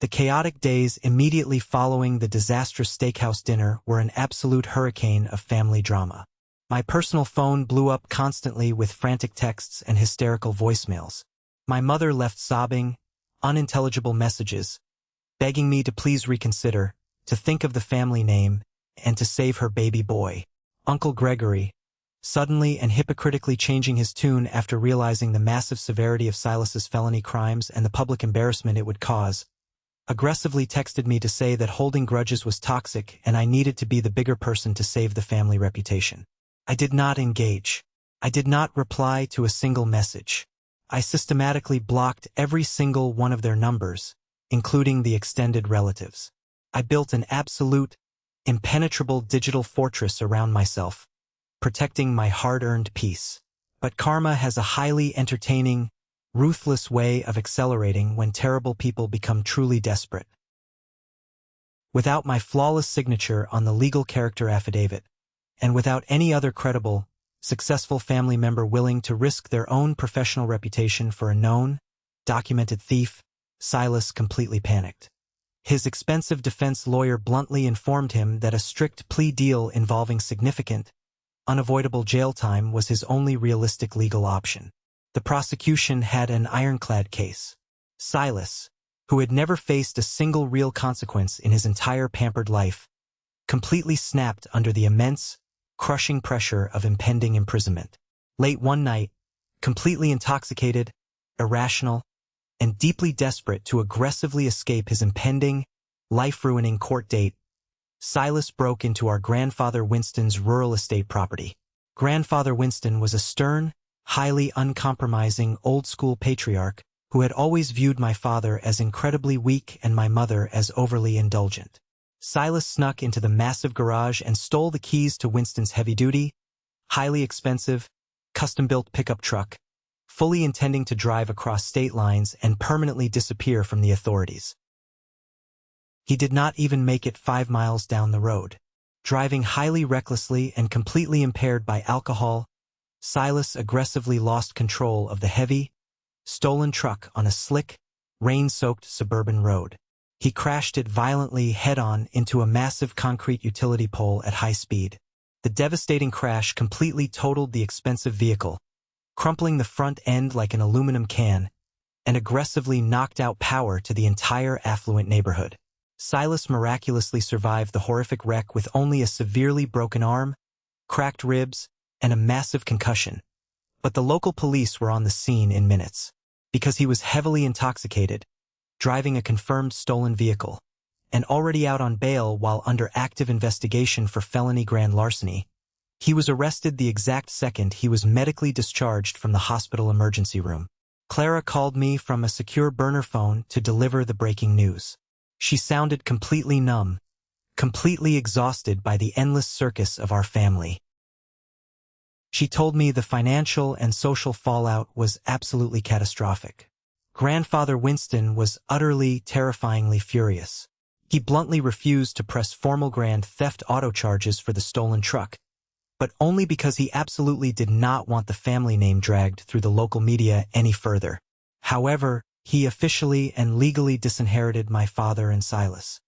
The chaotic days immediately following the disastrous steakhouse dinner were an absolute hurricane of family drama. My personal phone blew up constantly with frantic texts and hysterical voicemails. My mother left sobbing, unintelligible messages, begging me to please reconsider, to think of the family name, and to save her baby boy. Uncle Gregory, suddenly and hypocritically changing his tune after realizing the massive severity of Silas's felony crimes and the public embarrassment it would cause, aggressively texted me to say that holding grudges was toxic and I needed to be the bigger person to save the family reputation. I did not engage. I did not reply to a single message. I systematically blocked every single one of their numbers, including the extended relatives. I built an absolute, impenetrable digital fortress around myself, protecting my hard-earned peace. But karma has a highly entertaining, ruthless way of accelerating when terrible people become truly desperate. Without my flawless signature on the legal character affidavit, and without any other credible, successful family member willing to risk their own professional reputation for a known, documented thief, Silas completely panicked. His expensive defense lawyer bluntly informed him that a strict plea deal involving significant, unavoidable jail time was his only realistic legal option. The prosecution had an ironclad case. Silas, who had never faced a single real consequence in his entire pampered life, completely snapped under the immense, crushing pressure of impending imprisonment. Late one night, completely intoxicated, irrational, and deeply desperate to aggressively escape his impending, life-ruining court date, Silas broke into our grandfather Winston's rural estate property. Grandfather Winston was a stern, highly uncompromising old-school patriarch who had always viewed my father as incredibly weak and my mother as overly indulgent. Silas snuck into the massive garage and stole the keys to Winston's heavy-duty, highly expensive, custom-built pickup truck, fully intending to drive across state lines and permanently disappear from the authorities. He did not even make it 5 miles down the road. Driving highly recklessly and completely impaired by alcohol, Silas aggressively lost control of the heavy, stolen truck on a slick, rain-soaked suburban road. He crashed it violently head-on into a massive concrete utility pole at high speed. The devastating crash completely totaled the expensive vehicle, crumpling the front end like an aluminum can, and aggressively knocked out power to the entire affluent neighborhood. Silas miraculously survived the horrific wreck with only a severely broken arm, cracked ribs, and a massive concussion. But the local police were on the scene in minutes. Because he was heavily intoxicated, driving a confirmed stolen vehicle, and already out on bail while under active investigation for felony grand larceny, he was arrested the exact second he was medically discharged from the hospital emergency room. Clara called me from a secure burner phone to deliver the breaking news. She sounded completely numb, completely exhausted by the endless circus of our family. She told me the financial and social fallout was absolutely catastrophic. Grandfather Winston was utterly, terrifyingly furious. He bluntly refused to press formal grand theft auto charges for the stolen truck, but only because he absolutely did not want the family name dragged through the local media any further. However, he officially and legally disinherited my father and Silas.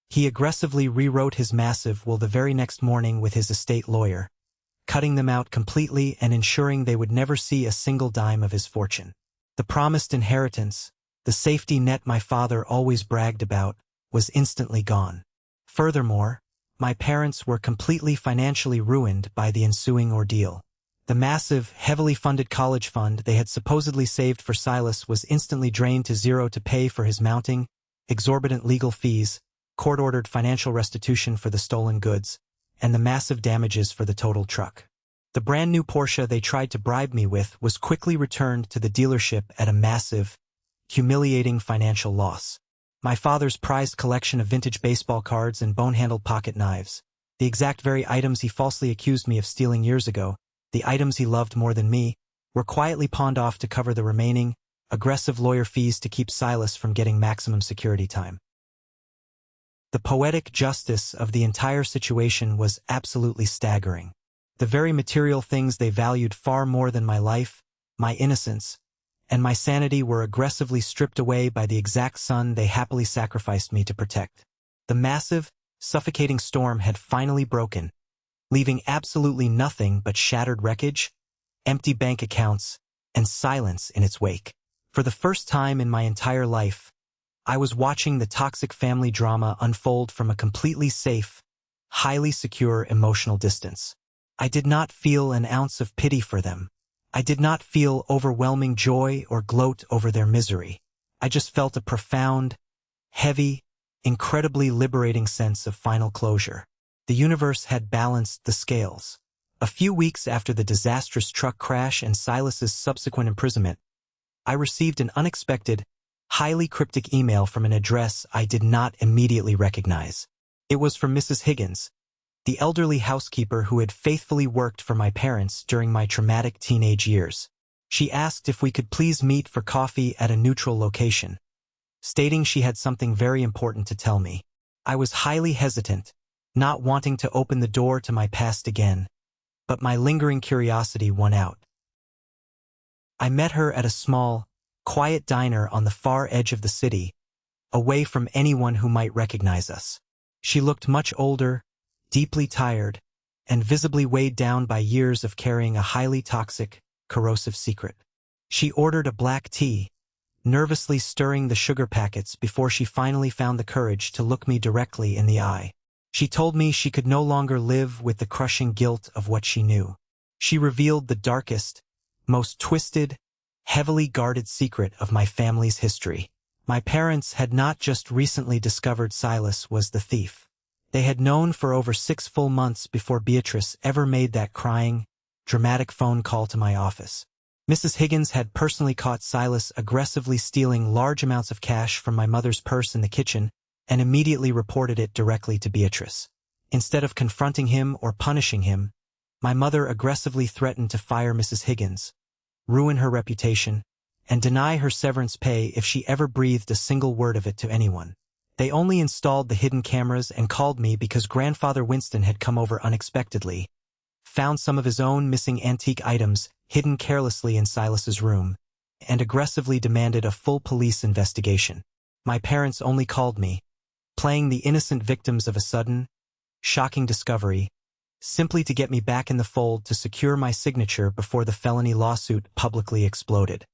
He aggressively rewrote his massive will the very next morning with his estate lawyer, cutting them out completely and ensuring they would never see a single dime of his fortune. The promised inheritance, the safety net my father always bragged about, was instantly gone. Furthermore, my parents were completely financially ruined by the ensuing ordeal. The massive, heavily funded college fund they had supposedly saved for Silas was instantly drained to zero to pay for his mounting, exorbitant legal fees, court-ordered financial restitution for the stolen goods, and the massive damages for the totaled truck. The brand new Porsche they tried to bribe me with was quickly returned to the dealership at a massive, humiliating financial loss. My father's prized collection of vintage baseball cards and bone-handled pocket knives, the exact very items he falsely accused me of stealing years ago, the items he loved more than me, were quietly pawned off to cover the remaining, aggressive lawyer fees to keep Silas from getting maximum security time. The poetic justice of the entire situation was absolutely staggering. The very material things they valued far more than my life, my innocence, and my sanity were aggressively stripped away by the exact son they happily sacrificed me to protect. The massive, suffocating storm had finally broken, leaving absolutely nothing but shattered wreckage, empty bank accounts, and silence in its wake. For the first time in my entire life, I was watching the toxic family drama unfold from a completely safe, highly secure emotional distance. I did not feel an ounce of pity for them. I did not feel overwhelming joy or gloat over their misery. I just felt a profound, heavy, incredibly liberating sense of final closure. The universe had balanced the scales. A few weeks after the disastrous truck crash and Silas's subsequent imprisonment, I received an unexpected, highly cryptic email from an address I did not immediately recognize. It was from Mrs. Higgins, the elderly housekeeper who had faithfully worked for my parents during my traumatic teenage years. She asked if we could please meet for coffee at a neutral location, stating she had something very important to tell me. I was highly hesitant, not wanting to open the door to my past again, but my lingering curiosity won out. I met her at a small, quiet diner on the far edge of the city, away from anyone who might recognize us. She looked much older, deeply tired, and visibly weighed down by years of carrying a highly toxic, corrosive secret. She ordered a black tea, nervously stirring the sugar packets before she finally found the courage to look me directly in the eye. She told me she could no longer live with the crushing guilt of what she knew. She revealed the darkest, most twisted, heavily guarded secret of my family's history. My parents had not just recently discovered Silas was the thief. They had known for over 6 full months before Beatrice ever made that crying, dramatic phone call to my office. Mrs. Higgins had personally caught Silas aggressively stealing large amounts of cash from my mother's purse in the kitchen and immediately reported it directly to Beatrice. Instead of confronting him or punishing him, my mother aggressively threatened to fire Mrs. Higgins, ruin her reputation, and deny her severance pay if she ever breathed a single word of it to anyone. They only installed the hidden cameras and called me because Grandfather Winston had come over unexpectedly, found some of his own missing antique items hidden carelessly in Silas's room, and aggressively demanded a full police investigation. My parents only called me, playing the innocent victims of a sudden, shocking discovery, simply to get me back in the fold to secure my signature before the felony lawsuit publicly exploded.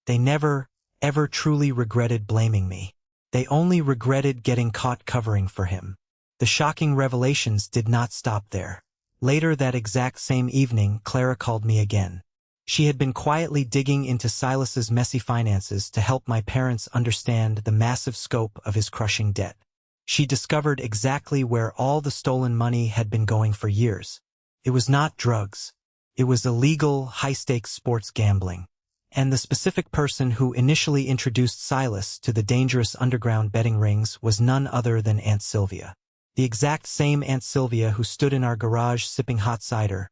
They never, ever truly regretted blaming me. They only regretted getting caught covering for him. The shocking revelations did not stop there. Later that exact same evening, Clara called me again. She had been quietly digging into Silas's messy finances to help my parents understand the massive scope of his crushing debt. She discovered exactly where all the stolen money had been going for years. It was not drugs. It was illegal, high-stakes sports gambling. And the specific person who initially introduced Silas to the dangerous underground betting rings was none other than Aunt Sylvia. The exact same Aunt Sylvia who stood in our garage sipping hot cider,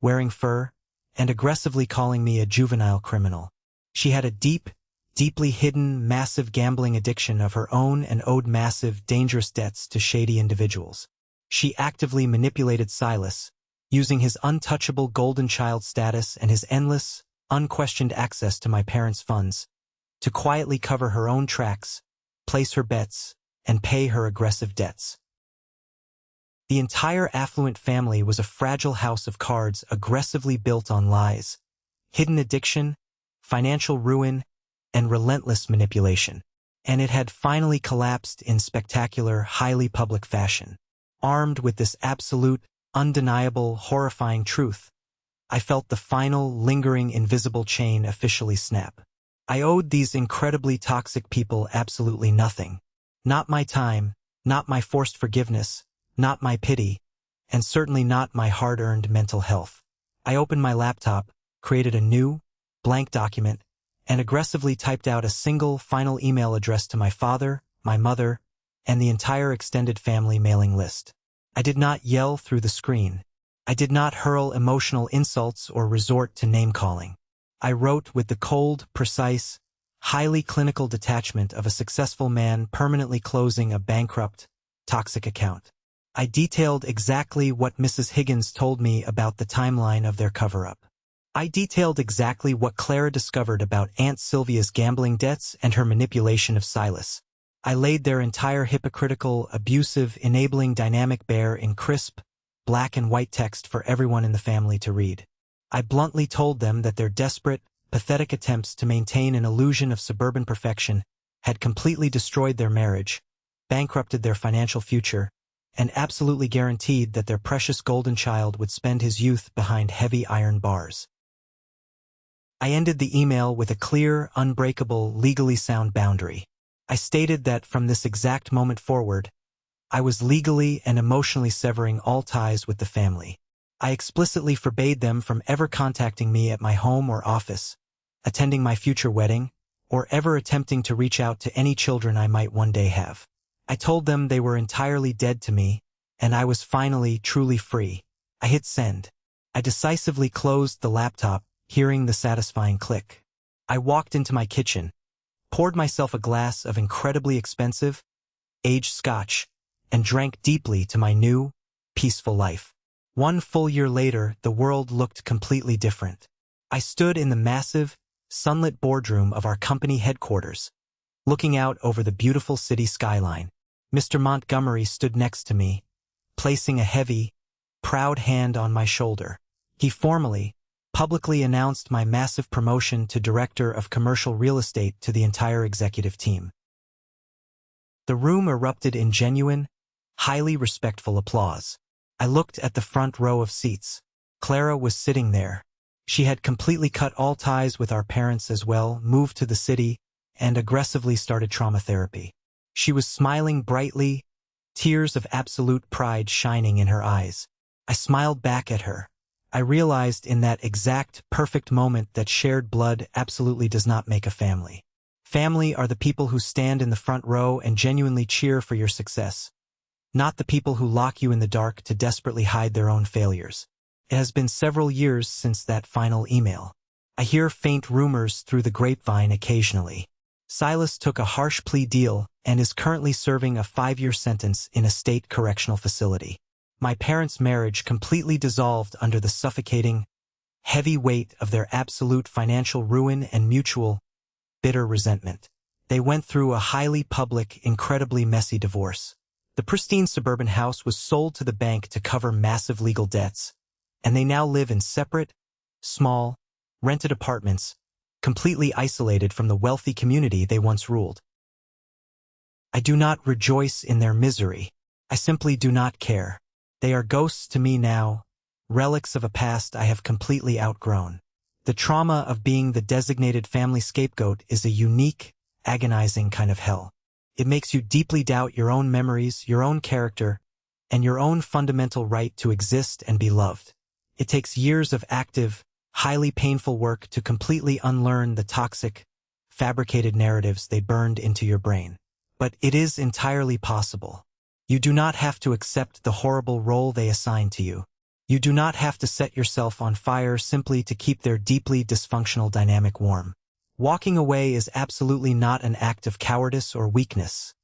wearing fur, and aggressively calling me a juvenile criminal. She had a deeply hidden, massive gambling addiction of her own and owed massive, dangerous debts to shady individuals. She actively manipulated Silas, using his untouchable golden child status and his endless, unquestioned access to my parents' funds, to quietly cover her own tracks, place her bets, and pay her aggressive debts. The entire affluent family was a fragile house of cards aggressively built on lies, hidden addiction, financial ruin, and relentless manipulation. And it had finally collapsed in spectacular, highly public fashion. Armed with this absolute, undeniable, horrifying truth, I felt the final, lingering, invisible chain officially snap. I owed these incredibly toxic people absolutely nothing. Not my time, not my forced forgiveness, not my pity, and certainly not my hard-earned mental health. I opened my laptop, created a new, blank document, and aggressively typed out a single, final email addressed to my father, my mother, and the entire extended family mailing list. I did not yell through the screen. I did not hurl emotional insults or resort to name-calling. I wrote with the cold, precise, highly clinical detachment of a successful man permanently closing a bankrupt, toxic account. I detailed exactly what Mrs. Higgins told me about the timeline of their cover-up. I detailed exactly what Clara discovered about Aunt Sylvia's gambling debts and her manipulation of Silas. I laid their entire hypocritical, abusive, enabling dynamic bare in crisp, black and white text for everyone in the family to read. I bluntly told them that their desperate, pathetic attempts to maintain an illusion of suburban perfection had completely destroyed their marriage, bankrupted their financial future, and absolutely guaranteed that their precious golden child would spend his youth behind heavy iron bars. I ended the email with a clear, unbreakable, legally sound boundary. I stated that from this exact moment forward, I was legally and emotionally severing all ties with the family. I explicitly forbade them from ever contacting me at my home or office, attending my future wedding, or ever attempting to reach out to any children I might one day have. I told them they were entirely dead to me, and I was finally, truly free. I hit send. I decisively closed the laptop, hearing the satisfying click. I walked into my kitchen, poured myself a glass of incredibly expensive, aged scotch, and drank deeply to my new, peaceful life. 1 full year later, the world looked completely different. I stood in the massive, sunlit boardroom of our company headquarters, looking out over the beautiful city skyline. Mr. Montgomery stood next to me, placing a heavy, proud hand on my shoulder. He formally, publicly announced my massive promotion to Director of Commercial Real Estate to the entire executive team. The room erupted in genuine, highly respectful applause. I looked at the front row of seats. Clara was sitting there. She had completely cut all ties with our parents as well, moved to the city, and aggressively started trauma therapy. She was smiling brightly, tears of absolute pride shining in her eyes. I smiled back at her. I realized in that exact, perfect moment that shared blood absolutely does not make a family. Family are the people who stand in the front row and genuinely cheer for your success, not the people who lock you in the dark to desperately hide their own failures. It has been several years since that final email. I hear faint rumors through the grapevine occasionally. Silas took a harsh plea deal, and is currently serving a 5-year sentence in a state correctional facility. My parents' marriage completely dissolved under the suffocating, heavy weight of their absolute financial ruin and mutual, bitter resentment. They went through a highly public, incredibly messy divorce. The pristine suburban house was sold to the bank to cover massive legal debts, and they now live in separate, small, rented apartments, completely isolated from the wealthy community they once ruled. I do not rejoice in their misery. I simply do not care. They are ghosts to me now, relics of a past I have completely outgrown. The trauma of being the designated family scapegoat is a unique, agonizing kind of hell. It makes you deeply doubt your own memories, your own character, and your own fundamental right to exist and be loved. It takes years of active, highly painful work to completely unlearn the toxic, fabricated narratives they burned into your brain. But it is entirely possible. You do not have to accept the horrible role they assign to you. You do not have to set yourself on fire simply to keep their deeply dysfunctional dynamic warm. Walking away is absolutely not an act of cowardice or weakness.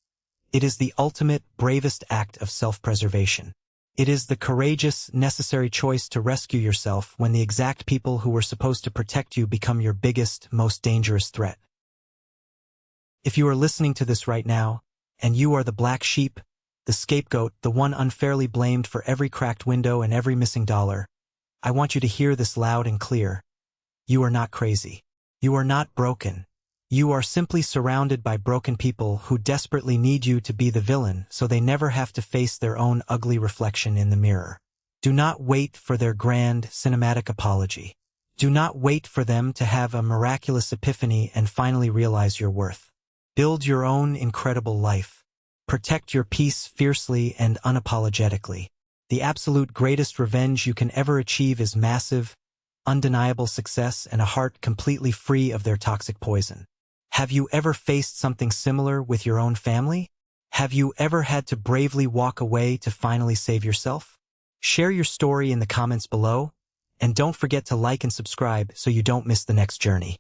It is the ultimate, bravest act of self-preservation. It is the courageous, necessary choice to rescue yourself when the exact people who were supposed to protect you become your biggest, most dangerous threat. If you are listening to this right now, and you are the black sheep, the scapegoat, the one unfairly blamed for every cracked window and every missing dollar, I want you to hear this loud and clear. You are not crazy. You are not broken. You are simply surrounded by broken people who desperately need you to be the villain so they never have to face their own ugly reflection in the mirror. Do not wait for their grand, cinematic apology. Do not wait for them to have a miraculous epiphany and finally realize your worth. Build your own incredible life. Protect your peace fiercely and unapologetically. The absolute greatest revenge you can ever achieve is massive, undeniable success and a heart completely free of their toxic poison. Have you ever faced something similar with your own family? Have you ever had to bravely walk away to finally save yourself? Share your story in the comments below, and don't forget to like and subscribe so you don't miss the next journey.